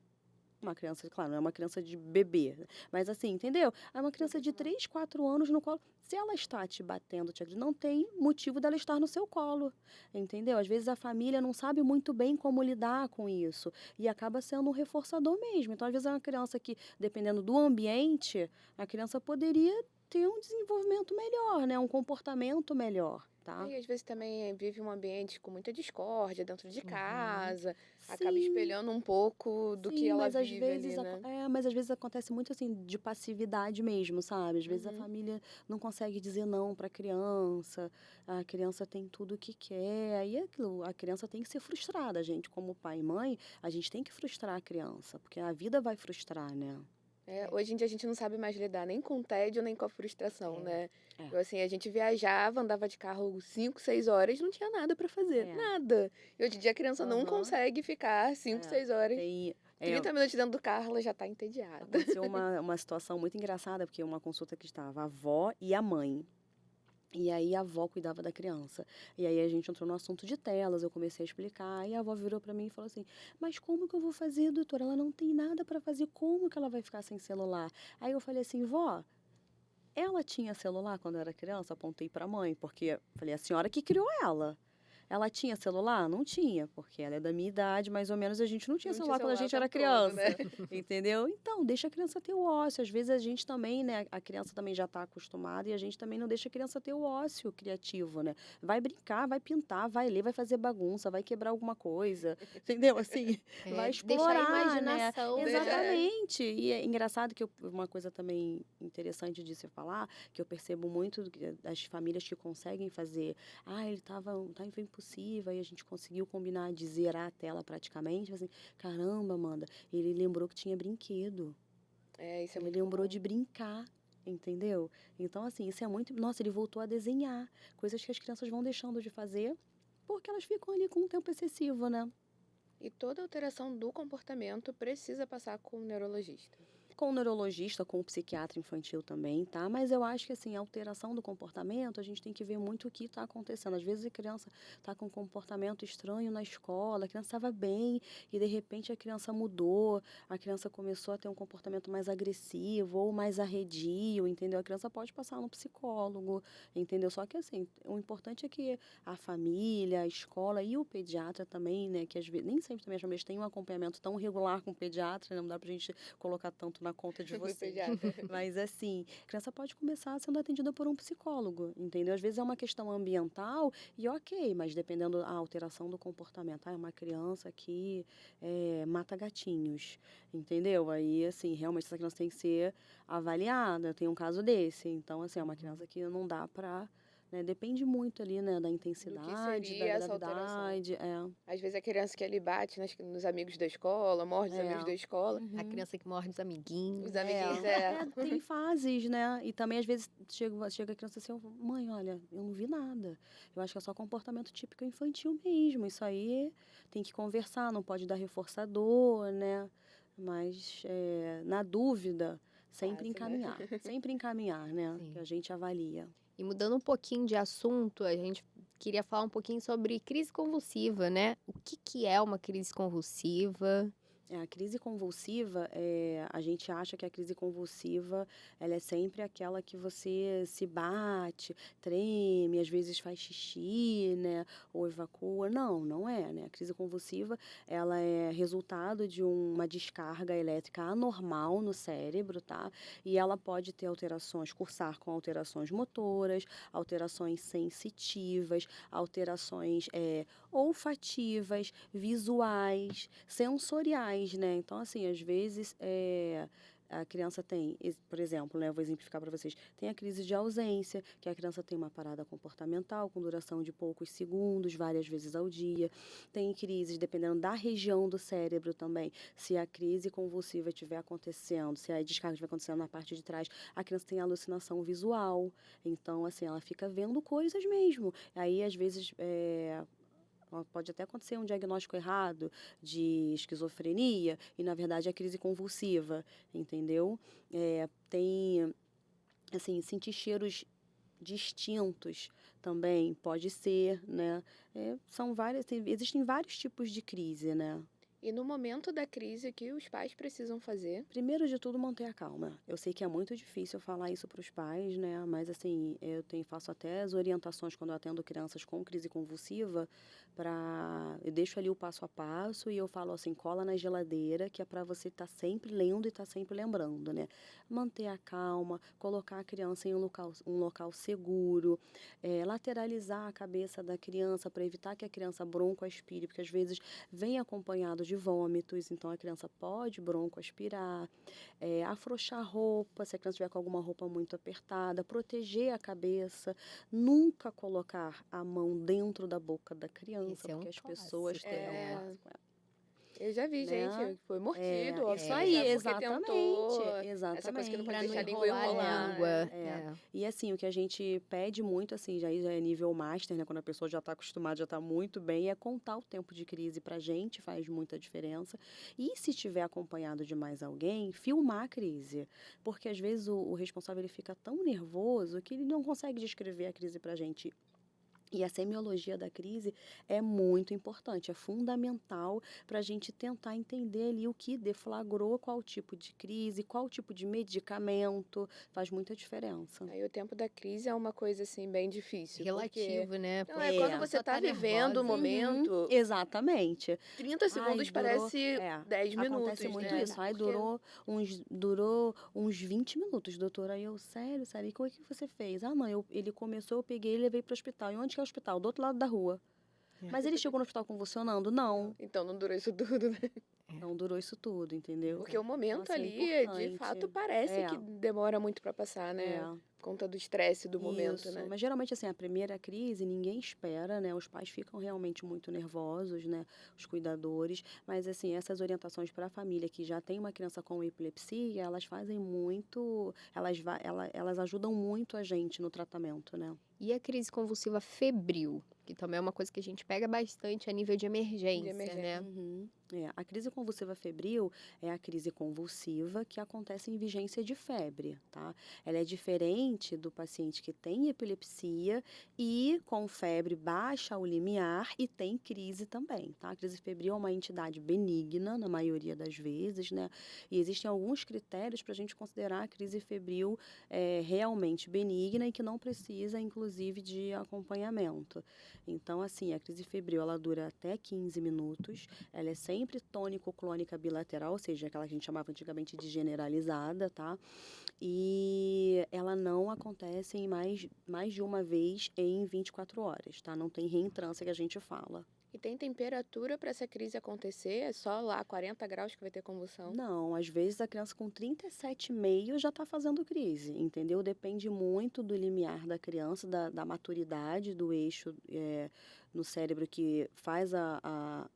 Uma criança, claro, não é uma criança de bebê, mas assim, entendeu? É uma criança de 3, 4 anos no colo. Se ela está te batendo, não tem motivo dela estar no seu colo, entendeu? Às vezes a família não sabe muito bem como lidar com isso e acaba sendo um reforçador mesmo. Então, às vezes é uma criança que, dependendo do ambiente, a criança poderia ter um desenvolvimento melhor, né? Um comportamento melhor, tá? E às vezes também vive um ambiente com muita discórdia dentro de Uhum. casa, acaba Sim. espelhando um pouco do que Sim, ela mas às vive ali, vezes, né? mas às vezes acontece muito assim, de passividade mesmo, sabe? Às vezes a Uhum. família não consegue dizer não para a criança tem tudo o que quer, aí é aquilo, a criança tem que ser frustrada. A gente, como pai e mãe, a gente tem que frustrar a criança, porque a vida vai frustrar, né? Hoje em dia a gente não sabe mais lidar nem com o tédio, nem com a frustração, É. né? É, A gente viajava, andava de carro 5, 6 horas, não tinha nada pra fazer, é. nada. E hoje em dia a criança não Aham, consegue ficar 5, é. 6 horas, Tem, 30 minutos dentro do carro, ela já tá entediada. aconteceu uma situação muito engraçada, porque uma consulta que estava a avó e a mãe. E aí a avó cuidava da criança. E aí a gente entrou no assunto de telas, eu comecei a explicar, e a avó virou para mim e falou assim: "Mas como que eu vou fazer, doutora? Ela não tem nada para fazer, como que ela vai ficar sem celular?" Aí eu falei assim: "Vó, ela tinha celular quando era criança?" Apontei para a mãe, porque falei: "A senhora que criou ela." Ela tinha celular? Não tinha, porque ela é da minha idade, mais ou menos, a gente não tinha Não tinha celular quando a celular o gente era tempo todo, né? criança, entendeu? Então, deixa a criança ter o ócio. Às vezes a gente também, né, a criança também já está acostumada e a gente também não deixa a criança ter o ócio criativo, né? Vai brincar, vai pintar, vai ler, vai fazer bagunça, vai quebrar alguma coisa, entendeu? Assim, vai Deixar a explorar, né? imaginação. Exatamente. E é engraçado que uma coisa também interessante de se falar, que eu percebo muito das famílias que conseguem fazer, ele estava impossível, e a gente conseguiu combinar de zerar a tela praticamente, assim, caramba, Amanda, ele lembrou que tinha brinquedo, Isso é ele muito lembrou comum. de brincar, entendeu? Então, assim, isso é muito, nossa, ele voltou a desenhar, coisas que as crianças vão deixando de fazer, porque elas ficam ali com um tempo excessivo, né? E toda alteração do comportamento precisa passar com o neurologista. Com o neurologista, com o psiquiatra infantil também, tá? Mas eu acho que, assim, a alteração do comportamento, a gente tem que ver muito o que está acontecendo. Às vezes a criança está com um comportamento estranho na escola, a criança estava bem e, de repente, a criança mudou, a criança começou a ter um comportamento mais agressivo ou mais arredio, entendeu? A criança pode passar no psicólogo, entendeu? Só que, assim, o importante é que a família, a escola e o pediatra também, né? Que às vezes, nem sempre também as famílias têm um acompanhamento tão regular com o pediatra, né? Não dá pra gente colocar tanto na conta de Do vocês. pediatra. Mas assim, a criança pode começar sendo atendida por um psicólogo, entendeu? Às vezes é uma questão ambiental e ok, mas dependendo da alteração do comportamento. É uma criança que mata gatinhos, entendeu? Aí, assim, realmente essa criança tem que ser avaliada. Tem um caso desse. Então, assim, é uma criança que não dá para né? Depende muito ali, né, da Do que intensidade, da seria essa alteração. gravidade. Às vezes a criança que ali bate nos amigos da escola, morde os amigos da escola. A Uhum. criança que morde os amiguinhos. Os amiguinhos, Tem fases, né? E também, às vezes, chega a criança assim, mãe, olha, eu não vi nada. Eu acho que é só comportamento típico infantil mesmo. Isso aí tem que conversar, não pode dar reforçador, né? Mas, na dúvida, sempre Fase, né? encaminhar, né? Sim. Que a gente avalia. E mudando um pouquinho de assunto, a gente queria falar um pouquinho sobre crise convulsiva, né? O que que é uma crise convulsiva? A crise convulsiva, a gente acha que a crise convulsiva, ela é sempre aquela que você se bate, treme, às vezes faz xixi, né, ou evacua. Não, não é, né? A crise convulsiva, ela é resultado de uma descarga elétrica anormal no cérebro, tá? E ela pode ter alterações, cursar com alterações motoras, alterações sensitivas, alterações olfativas, visuais, sensoriais, né? Então, assim, às vezes a criança tem, por exemplo, né, eu vou exemplificar para vocês, tem a crise de ausência, que a criança tem uma parada comportamental com duração de poucos segundos, várias vezes ao dia. Tem crises, dependendo da região do cérebro também, se a crise convulsiva estiver acontecendo, se a descarga estiver acontecendo na parte de trás, a criança tem alucinação visual. Então, assim, ela fica vendo coisas mesmo. Aí, às vezes, pode até acontecer um diagnóstico errado de esquizofrenia e, na verdade, é crise convulsiva, entendeu? Tem, assim, sentir cheiros distintos também pode ser, né? Existem vários tipos de crise, né? E no momento da crise, o que os pais precisam fazer? Primeiro de tudo, manter a calma. Eu sei que é muito difícil falar isso para os pais, né? Mas assim, faço até as orientações quando eu atendo crianças com crise convulsiva, eu deixo ali o passo a passo e eu falo assim, cola na geladeira, que é para você estar sempre lendo e estar sempre lembrando, né? Manter a calma, colocar a criança em um local seguro, lateralizar a cabeça da criança para evitar que a criança broncoaspire, porque às vezes vem acompanhado de vômitos, então a criança pode broncoaspirar, afrouxar a roupa, se a criança estiver com alguma roupa muito apertada, proteger a cabeça, nunca colocar a mão dentro da boca da criança, Esse é um porque as clássico. pessoas têm É. um clássico, Eu já vi né? gente que foi mordido, ó, Isso aí, porque tentou essa coisa que não exatamente. pode Pra não deixar a língua enrolar a enrolar. língua. E assim, o que a gente pede muito, assim, já é nível master, né? Quando a pessoa já está acostumada, já está muito bem, é contar o tempo de crise pra gente, faz muita diferença. E se tiver acompanhado de mais alguém, filmar a crise. Porque às vezes o responsável ele fica tão nervoso que ele não consegue descrever a crise pra gente. E a semiologia da crise é muito importante, é fundamental para a gente tentar entender ali o que deflagrou, qual tipo de crise, qual tipo de medicamento, faz muita diferença. Aí o tempo da crise é uma coisa assim bem difícil, porque Relativo, né? não é quando você tá vivendo o momento, Exatamente. 30 segundos parece 10 minutos, Acontece muito né? isso. Aí Porque durou uns 20 minutos, doutora. Aí eu, sério, e o que você fez? Ah, não, ele começou, eu peguei e levei para o hospital. E onde que é o hospital? Do outro lado da rua. Mas ele chegou no hospital convulsionando? Não. então não durou isso tudo, né? Não durou isso tudo, entendeu? Porque o momento Então, assim, ali, é de fato, importante. parece que demora muito pra passar, né? É. Por conta do estresse do momento, Isso, né? mas geralmente assim, a primeira crise ninguém espera, né? Os pais ficam realmente muito nervosos, né? Os cuidadores, mas assim, essas orientações para a família que já tem uma criança com epilepsia, elas fazem muito, elas ajudam muito a gente no tratamento, né? E a crise convulsiva febril, que também é uma coisa que a gente pega bastante a nível de emergência, né? Uhum. A crise convulsiva febril é a crise convulsiva que acontece em vigência de febre, tá? Ela é diferente do paciente que tem epilepsia e com febre baixa o limiar e tem crise também, tá? A crise febril é uma entidade benigna, na maioria das vezes, né? E existem alguns critérios para a gente considerar a crise febril realmente benigna e que não precisa, inclusive, de acompanhamento. Então, assim, a crise febril, ela dura até 15 minutos, ela é sempre tônico-clônica bilateral, ou seja, aquela que a gente chamava antigamente de generalizada, tá? E ela não acontece em mais de uma vez em 24 horas, tá? Não tem reentrância que a gente fala. E tem temperatura para essa crise acontecer? É só lá 40 graus que vai ter convulsão? Não, às vezes a criança com 37,5 já está fazendo crise, entendeu? Depende muito do limiar da criança, da maturidade do eixo no cérebro que faz a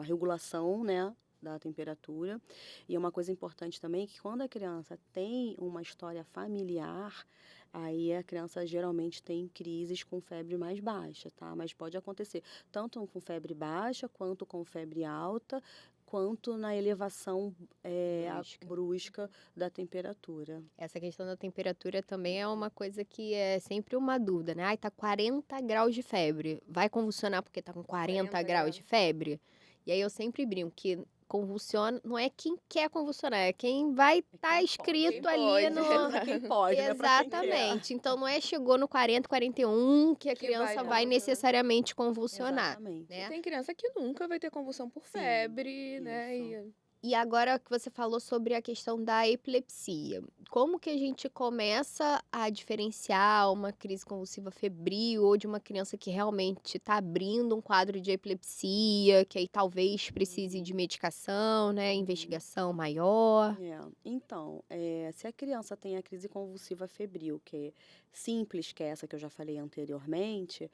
regulação, né, da temperatura. E é uma coisa importante também que quando a criança tem uma história familiar, aí a criança geralmente tem crises com febre mais baixa, tá? Mas pode acontecer tanto com febre baixa, quanto com febre alta, quanto na elevação Brusca. brusca da temperatura. Essa questão da temperatura também é uma coisa que é sempre uma dúvida, né? Ai, tá 40 graus de febre. Vai convulsionar porque tá com 40 40 graus de graus. febre? E aí eu sempre brinco que convulsiona, não é quem quer convulsionar, é quem vai estar quem escrito pode. ali Quem no. pode. Pra quem pode, né? Pra quem quer. Exatamente. Então não é chegou no 40, 41 que a Que vai criança vai convulsionar. necessariamente convulsionar, Exatamente. E né? tem criança que nunca vai ter convulsão por Sim, febre, né? isso. E agora que você falou sobre a questão da epilepsia, como que a gente começa a diferenciar uma crise convulsiva febril ou de uma criança que realmente está abrindo um quadro de epilepsia, que aí talvez precise de medicação, né, investigação maior? Então, se a criança tem a crise convulsiva febril, que é simples, que é essa que eu já falei anteriormente,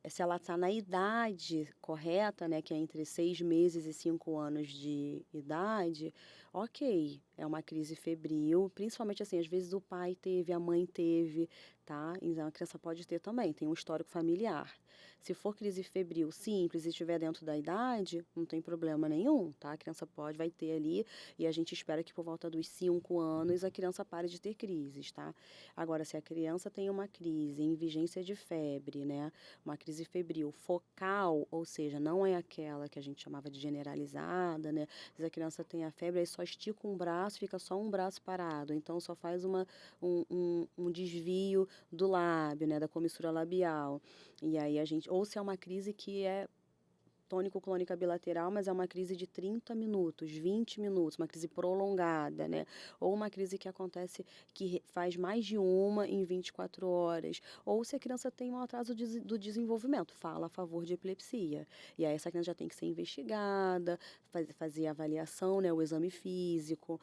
se ela está na idade correta, né, que é entre 6 meses e 5 anos de idade, ok, é uma crise febril, principalmente assim, às vezes o pai teve, a mãe teve, tá? Então a criança pode ter também, tem um histórico familiar. Se for crise febril simples e estiver dentro da idade, não tem problema nenhum, tá? A criança vai ter ali, e a gente espera que por volta dos 5 anos a criança pare de ter crises, tá? Agora, se a criança tem uma crise em vigência de febre, né? Uma crise febril focal, ou seja, não é aquela que a gente chamava de generalizada, né? Se a criança tem a febre, aí só estica um braço, fica só um braço parado, então só faz um desvio do lábio, né? Da comissura labial. E aí ou se é uma crise que é tônico-clônica bilateral, mas é uma crise de 30 minutos, 20 minutos, uma crise prolongada, né? Ou uma crise que acontece, que faz mais de uma em 24 horas. Ou se a criança tem um atraso do desenvolvimento, fala a favor de epilepsia. E aí essa criança já tem que ser investigada, fazer a avaliação, né? O exame físico,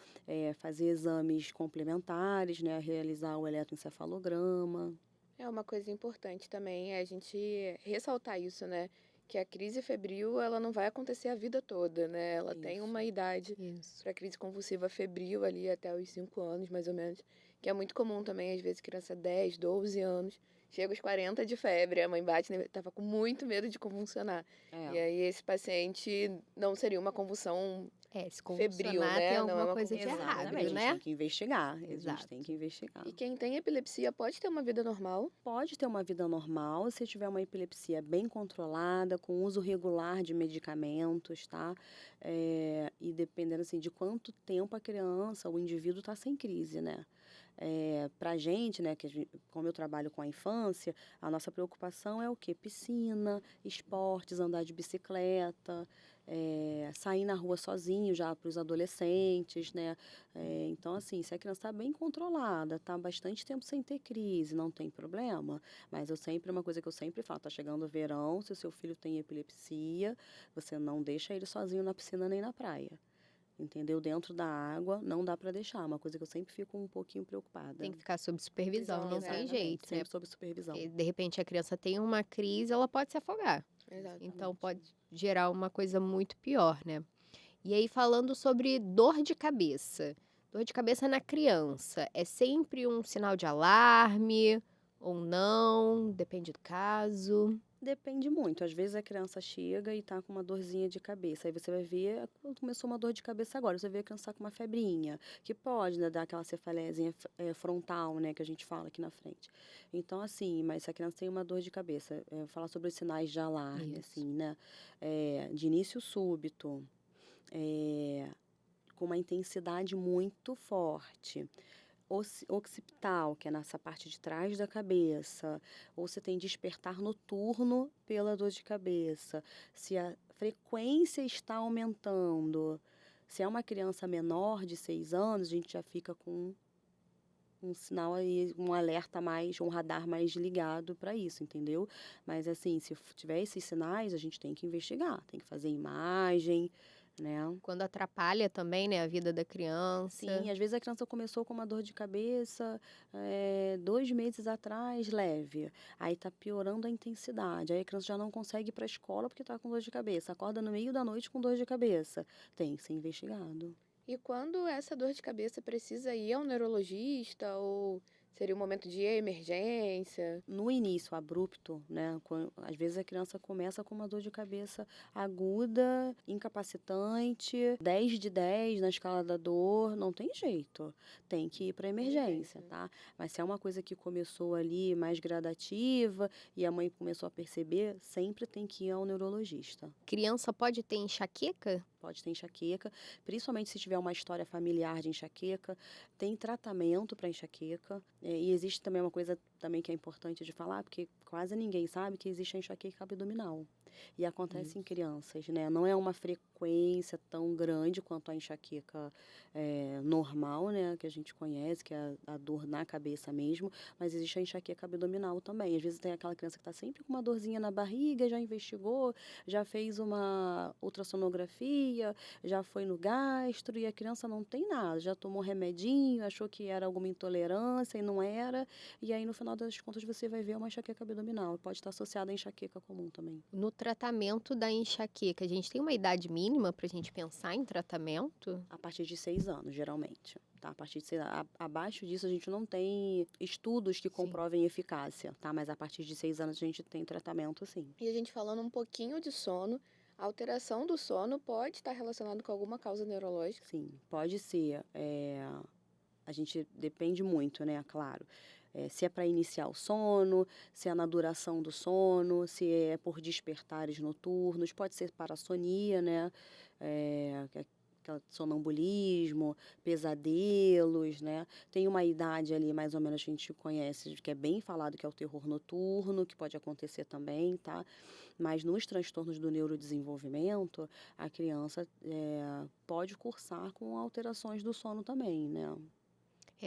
fazer exames complementares, né? Realizar o eletroencefalograma. É uma coisa importante também é a gente ressaltar isso, né? Que a crise febril, ela não vai acontecer a vida toda, né? Ela tem Isso. uma idade Isso. para crise convulsiva febril ali até os 5 anos, mais ou menos, que é muito comum também, às vezes criança 10, 12 anos, chega aos 40 de febre, a mãe bate, né? Tava com muito medo de convulsionar. E É. aí esse paciente não seria uma convulsão Se febril, convulsionar tem né? Não é alguma uma coisa de convulsão errado, Exatamente, a febril. gente tem né? que investigar, a gente tem Exato. que investigar. E quem tem epilepsia pode ter uma vida normal? Pode ter uma vida normal se tiver uma epilepsia bem controlada, com uso regular de medicamentos, tá? E dependendo assim de quanto tempo a criança, o indivíduo está sem crise, né? Pra gente, né, como eu trabalho com a infância, a nossa preocupação é o quê? Piscina, esportes, andar de bicicleta, sair na rua sozinho já para os adolescentes, né? Então, assim, se a criança está bem controlada, está bastante tempo sem ter crise, não tem problema. Mas uma coisa que eu sempre falo, tá chegando o verão, se o seu filho tem epilepsia, você não deixa ele sozinho na piscina nem na praia. Entendeu? Dentro da água não dá para deixar, uma coisa que eu sempre fico um pouquinho preocupada. Tem que ficar sob supervisão, não tem Exatamente, jeito, né? Sempre sob supervisão. Porque, de repente a criança tem uma crise, ela pode se afogar. Exato. Então pode gerar uma coisa muito pior, né? E aí falando sobre dor de cabeça. Dor de cabeça na criança, é sempre um sinal de alarme ou não? Depende do caso. Depende muito. Às vezes a criança chega e tá com uma dorzinha de cabeça. Aí você vai ver, começou uma dor de cabeça agora. Você vê a criança tá com uma febrinha, que pode, né, dar aquela cefaleiazinha frontal, né, que a gente fala aqui na frente. Então, assim, mas se a criança tem uma dor de cabeça, falar sobre os sinais de alarme, Isso. assim, né, de início súbito, com uma intensidade muito forte. Occipital, que é nessa parte de trás da cabeça, ou se tem despertar noturno pela dor de cabeça, se a frequência está aumentando. Se é uma criança menor de 6 anos, a gente já fica com um sinal aí, um alerta mais, um radar mais ligado para isso, entendeu? Mas assim, se tiver esses sinais, a gente tem que investigar, tem que fazer imagem, né? Quando atrapalha também, né, a vida da criança. Sim, às vezes a criança começou com uma dor de cabeça 2 meses atrás, leve. Aí tá piorando a intensidade. Aí a criança já não consegue ir para a escola porque tá com dor de cabeça. Acorda no meio da noite com dor de cabeça. Tem que ser investigado. E quando essa dor de cabeça precisa ir ao neurologista ou seria um momento de emergência? No início, abrupto, né? Às vezes a criança começa com uma dor de cabeça aguda, incapacitante, 10 de 10 na escala da dor, não tem jeito. Tem que ir para emergência, Emergência. tá? Mas se é uma coisa que começou ali mais gradativa e a mãe começou a perceber, sempre tem que ir ao neurologista. Criança pode ter enxaqueca? Pode ter enxaqueca, principalmente se tiver uma história familiar de enxaqueca, tem tratamento para enxaqueca. E existe também uma coisa também que é importante de falar, porque quase ninguém sabe que existe a enxaqueca abdominal. E acontece em crianças, né? Não é uma frequência tão grande quanto a enxaqueca normal, né? Que a gente conhece, que é a dor na cabeça mesmo, mas existe a enxaqueca abdominal também. Às vezes tem aquela criança que está sempre com uma dorzinha na barriga, já investigou, já fez uma ultrassonografia, já foi no gastro e a criança não tem nada, já tomou remedinho, achou que era alguma intolerância e não era, e aí no final das contas você vai ver uma enxaqueca abdominal, pode estar associada à enxaqueca comum também. No tratamento da enxaqueca, a gente tem uma idade mínima para a gente pensar em tratamento? A partir de 6 anos, geralmente. Tá? A partir de 6 anos. Abaixo disso, a gente não tem estudos que comprovem eficácia, tá? Mas a partir de 6 anos a gente tem tratamento, sim. E a gente falando um pouquinho de sono, a alteração do sono pode estar relacionado com alguma causa neurológica? Sim, pode ser. A gente depende muito, né? Claro. Se é para iniciar o sono, se é na duração do sono, se é por despertares noturnos, pode ser parassonia, né? Que é aquele sonambulismo, pesadelos, né? Tem uma idade ali, mais ou menos, que a gente conhece, que é bem falado, que é o terror noturno, que pode acontecer também, tá? Mas nos transtornos do neurodesenvolvimento, a criança pode cursar com alterações do sono também, né?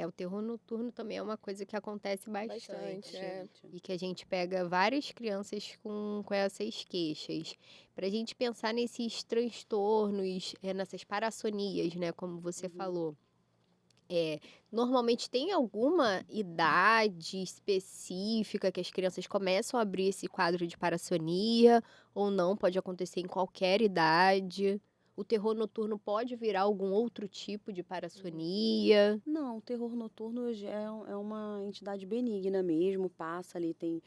O terror noturno também é uma coisa que acontece bastante. Bastante, é. E que a gente pega várias crianças com essas queixas. Para a gente pensar nesses transtornos, nessas parassonias, né, como você falou. Normalmente tem alguma idade específica que as crianças começam a abrir esse quadro de parassonia, ou não, pode acontecer em qualquer idade. O terror noturno pode virar algum outro tipo de parassonia. Não, o terror noturno já é uma entidade benigna mesmo, passa ali, tem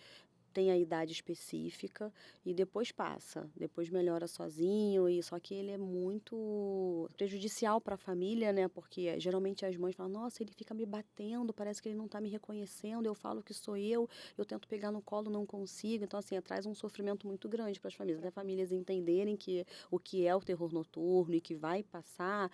a idade específica e depois passa, depois melhora sozinho, e só que ele é muito prejudicial para a família, né? Porque geralmente as mães falam: nossa, ele fica me batendo, parece que ele não está me reconhecendo, eu falo que sou eu tento pegar no colo, não consigo. Então, assim, traz um sofrimento muito grande para as famílias, até famílias entenderem que o que é o terror noturno e que vai passar,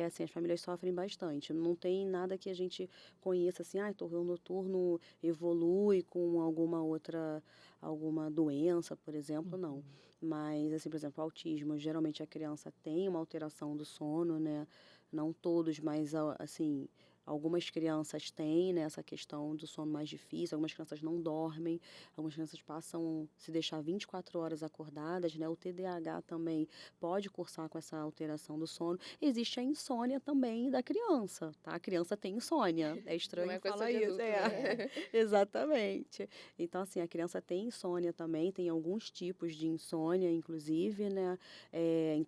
assim, as famílias sofrem bastante. Não tem nada que a gente conheça assim, terror noturno evolui com alguma doença, por exemplo, não. Mas, assim, por exemplo, autismo, geralmente a criança tem uma alteração do sono, né? Não todos, mas, assim, algumas crianças têm, né, essa questão do sono mais difícil, algumas crianças não dormem, algumas crianças passam, se deixar 24 horas acordadas, né? O TDAH também pode cursar com essa alteração do sono. Existe a insônia também da criança, tá? A criança tem insônia. É estranho Não é coisa falar de isso. adulto, né? Exatamente. Então, assim, a criança tem insônia também, tem alguns tipos de insônia, inclusive, né?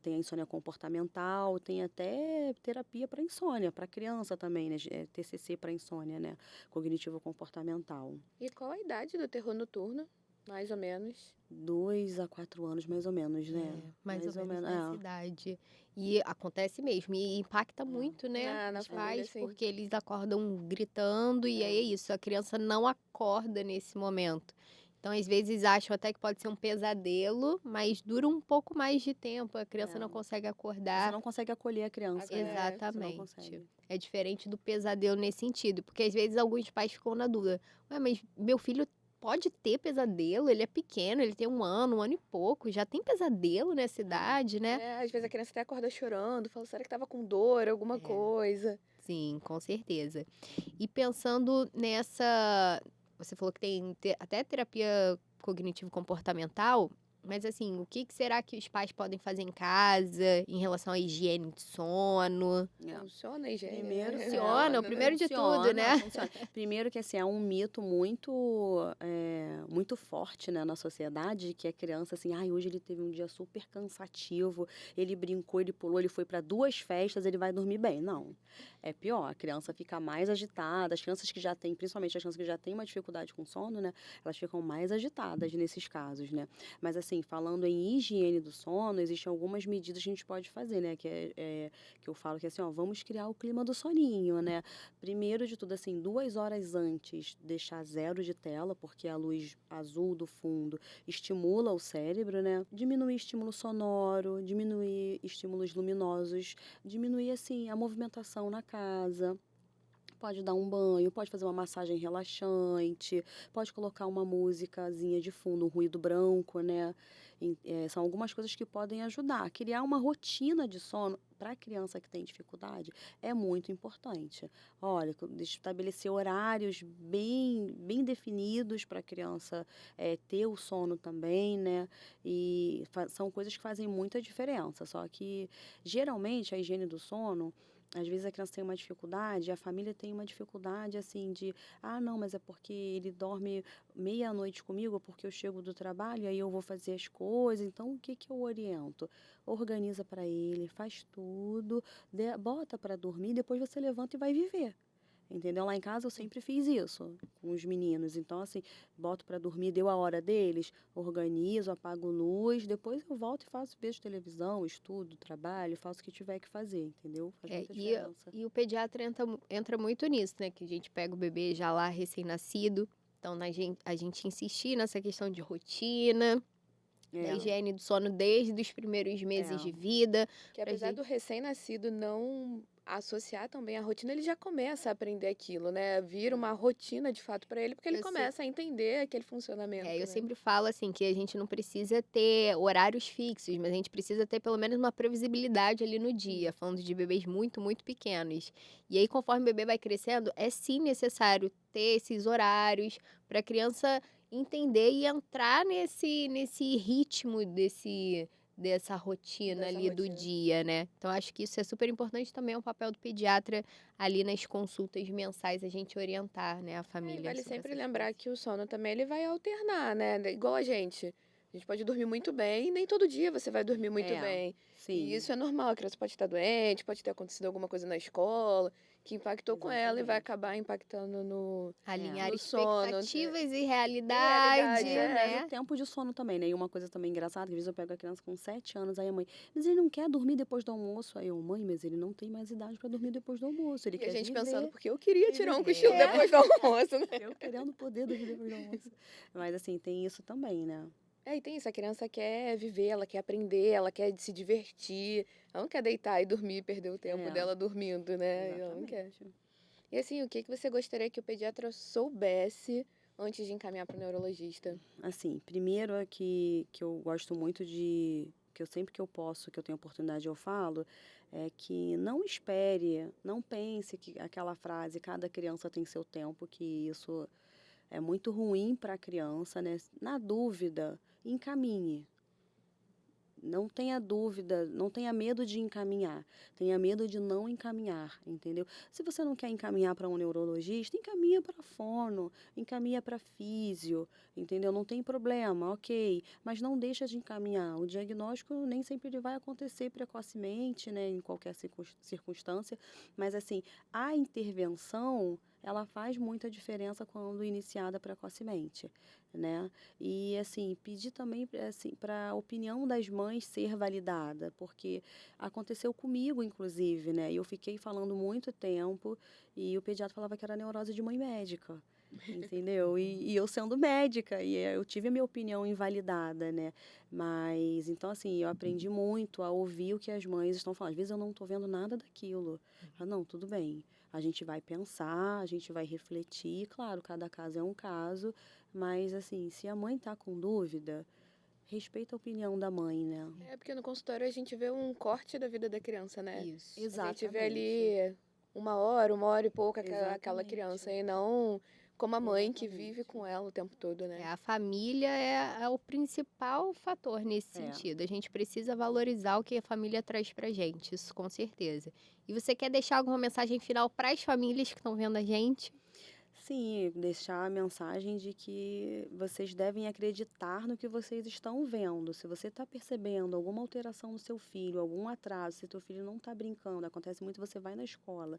Tem a insônia comportamental, tem até terapia para insônia, para criança também, né? TCC para insônia, né? Cognitivo-comportamental. E qual a idade do terror noturno, mais ou menos? 2 a 4 anos, mais ou menos, né? Mais ou menos nessa idade. E acontece mesmo, e impacta muito, né, Na os família, pais, sim. porque eles acordam gritando e aí é isso, a criança não acorda nesse momento. Então, às vezes, acham até que pode ser um pesadelo, mas dura um pouco mais de tempo, a criança não consegue Você acordar. não consegue acolher a criança, né? Você não Exatamente. consegue. É diferente do pesadelo nesse sentido, porque às vezes alguns pais ficam na dúvida. Ué, mas meu filho pode ter pesadelo? Ele é pequeno, ele tem 1 ano e pouco, já tem pesadelo nessa idade, né? Às vezes a criança até acorda chorando, fala, será que tava com dor, alguma coisa? Sim, com certeza. E pensando você falou que tem até terapia cognitivo-comportamental, mas assim, o que será que os pais podem fazer em casa em relação à higiene de sono? É. Funciona a higiene, Primeiro, né? Funciona, o Funciona, né? primeiro de tudo, né? funciona. Primeiro que assim, é um mito muito forte, né, na sociedade, de que a criança assim, ai, hoje ele teve um dia super cansativo, ele brincou, ele pulou, ele foi para 2 festas, ele vai dormir bem. Não, é pior, a criança fica mais agitada, as crianças que já têm, principalmente as crianças que já têm uma dificuldade com sono, né, elas ficam mais agitadas nesses casos, né. Mas assim, falando em higiene do sono, existem algumas medidas que a gente pode fazer, né, que eu falo que assim, ó, vamos criar o clima do soninho, né? Primeiro de tudo, assim, 2 horas antes, deixar zero de tela, porque a luz azul do fundo estimula o cérebro, né? Diminuir estímulo sonoro, diminuir estímulos luminosos, diminuir, assim, a movimentação na casa. Pode dar um banho, pode fazer uma massagem relaxante, pode colocar uma musicazinha de fundo, um ruído branco, né? São algumas coisas que podem ajudar. Criar uma rotina de sono para a criança que tem dificuldade é muito importante. Olha, estabelecer horários bem definidos para a criança ter o sono também, né? E são coisas que fazem muita diferença. Só que, geralmente, a higiene do sono às vezes a criança tem uma dificuldade, a família tem uma dificuldade assim de, ah, não, mas é porque ele dorme meia-noite comigo, porque eu chego do trabalho e aí eu vou fazer as coisas. Então, o que que eu oriento? Organiza para ele, faz tudo, bota para dormir, depois você levanta e vai viver. Entendeu? Lá em casa eu sempre fiz isso com os meninos. Então, assim, boto para dormir, deu a hora deles, organizo, apago luz, depois eu volto e faço, vejo televisão, estudo, trabalho, faço o que tiver que fazer, entendeu? Faz É, muita diferença. e o pediatra entra muito nisso, né? Que a gente pega o bebê já lá recém-nascido. Então, a gente insistir nessa questão de rotina, da É, higiene do sono desde os primeiros meses de é, vida. Que Pra apesar gente... do recém-nascido não associar também a rotina, ele já começa a aprender aquilo, né? Vira uma rotina de fato para ele, porque ele Eu sei. começa a entender aquele funcionamento, Eu né? sempre falo assim que a gente não precisa ter horários fixos, mas a gente precisa ter pelo menos uma previsibilidade ali no dia, falando de bebês muito, muito pequenos. E aí, conforme o bebê vai crescendo, é sim necessário ter esses horários para a criança entender e entrar nesse ritmo dessa rotina Dessa ali do rotina. dia, né? Então, acho que isso é super importante também, é um papel do pediatra ali nas consultas mensais, a gente orientar, né, a E família vale sobre sempre essas lembrar coisas. que o sono também ele vai alternar, né? Igual a gente. A gente pode dormir muito bem, e nem todo dia você vai dormir muito é, bem. E sim, isso é normal, a criança pode estar doente, pode ter acontecido alguma coisa na escola que impactou com ela e vai exatamente. acabar impactando É. Alinhar no sono. expectativas e E realidade, realidade, E o né. tempo de sono também, né? E uma coisa também engraçada, que às vezes eu pego a criança com 7 anos, aí a mãe, mas ele não quer dormir depois do almoço. Aí eu, mãe, mas ele não tem mais idade para dormir depois do almoço, ele E a quer gente pensando, viver. porque eu queria Ele tirar um cochilo é, depois do almoço, né? eu querendo poder dormir depois do almoço. Mas assim, tem isso também, né? É, e tem isso, a criança quer viver, ela quer aprender, ela quer se divertir. Ela não quer deitar e dormir e perder o tempo É, dela dormindo, né? Ela não quer. exatamente. E assim, o que que você gostaria que o pediatra soubesse antes de encaminhar para o neurologista? Assim, primeiro é que eu gosto muito de, que eu sempre que eu posso, que eu tenho oportunidade, eu falo, é que não espere, não pense que aquela frase, cada criança tem seu tempo, que isso é muito ruim para a criança, né? Na dúvida, encaminhe. Não tenha dúvida, não tenha medo de encaminhar, tenha medo de não encaminhar, entendeu? Se você não quer encaminhar para um neurologista, encaminha para fono, encaminha para físio, entendeu? Não tem problema, ok, mas não deixa de encaminhar. O diagnóstico nem sempre ele vai acontecer precocemente, né, em qualquer circunstância, mas assim, a intervenção, ela faz muita diferença quando iniciada precocemente, né? E assim, pedir também assim, para a opinião das mães ser validada, porque aconteceu comigo, inclusive, né? E eu fiquei falando muito tempo e o pediatra falava que era neurose de mãe médica. Entendeu? E eu sendo médica, e eu tive a minha opinião invalidada, né? Mas, então, assim, eu aprendi muito a ouvir o que as mães estão falando. Às vezes eu não estou vendo nada daquilo. Ah, não, tudo bem. A gente vai pensar, a gente vai refletir. Claro, cada caso é um caso, mas, assim, se a mãe está com dúvida, respeita a opinião da mãe, né? É porque no consultório a gente vê um corte da vida da criança, né? Isso. A gente vê Exatamente. ali uma hora e pouco aquela criança, Exatamente. e não como a mãe que vive Exatamente. com ela o tempo todo, né? A família é o principal fator nesse É. sentido. A gente precisa valorizar o que a família traz pra gente, isso com certeza. E você quer deixar alguma mensagem final para as famílias que estão vendo a gente? Sim, deixar a mensagem de que vocês devem acreditar no que vocês estão vendo. Se você está percebendo alguma alteração no seu filho, algum atraso, se teu filho não está brincando, acontece muito, você vai na escola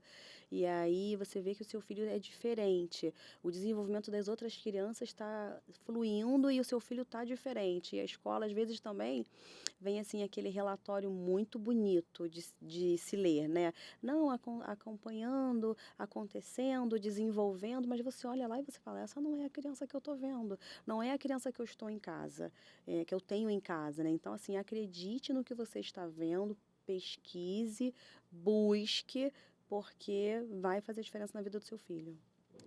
e aí você vê que o seu filho é diferente, o desenvolvimento das outras crianças está fluindo e o seu filho está diferente. E a escola, às vezes, também vem assim aquele relatório muito bonito de se ler, né? Não, acompanhando, acontecendo, desenvolvendo, mas você olha lá e você fala, essa não é a criança que eu estou vendo, não é a criança que eu estou em casa, que eu tenho em casa, né? Então, assim, acredite no que você está vendo, pesquise, busque, porque vai fazer diferença na vida do seu filho.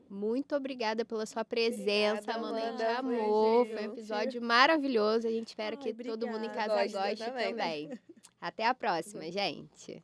Muito obrigada pela sua presença, Obrigada, Amanda. A gente Amanda. Foi amou, foi um incrível. episódio maravilhoso. A gente espera Ai, que todo mundo em casa obrigada. Gosto goste também. também. Até a próxima, gente.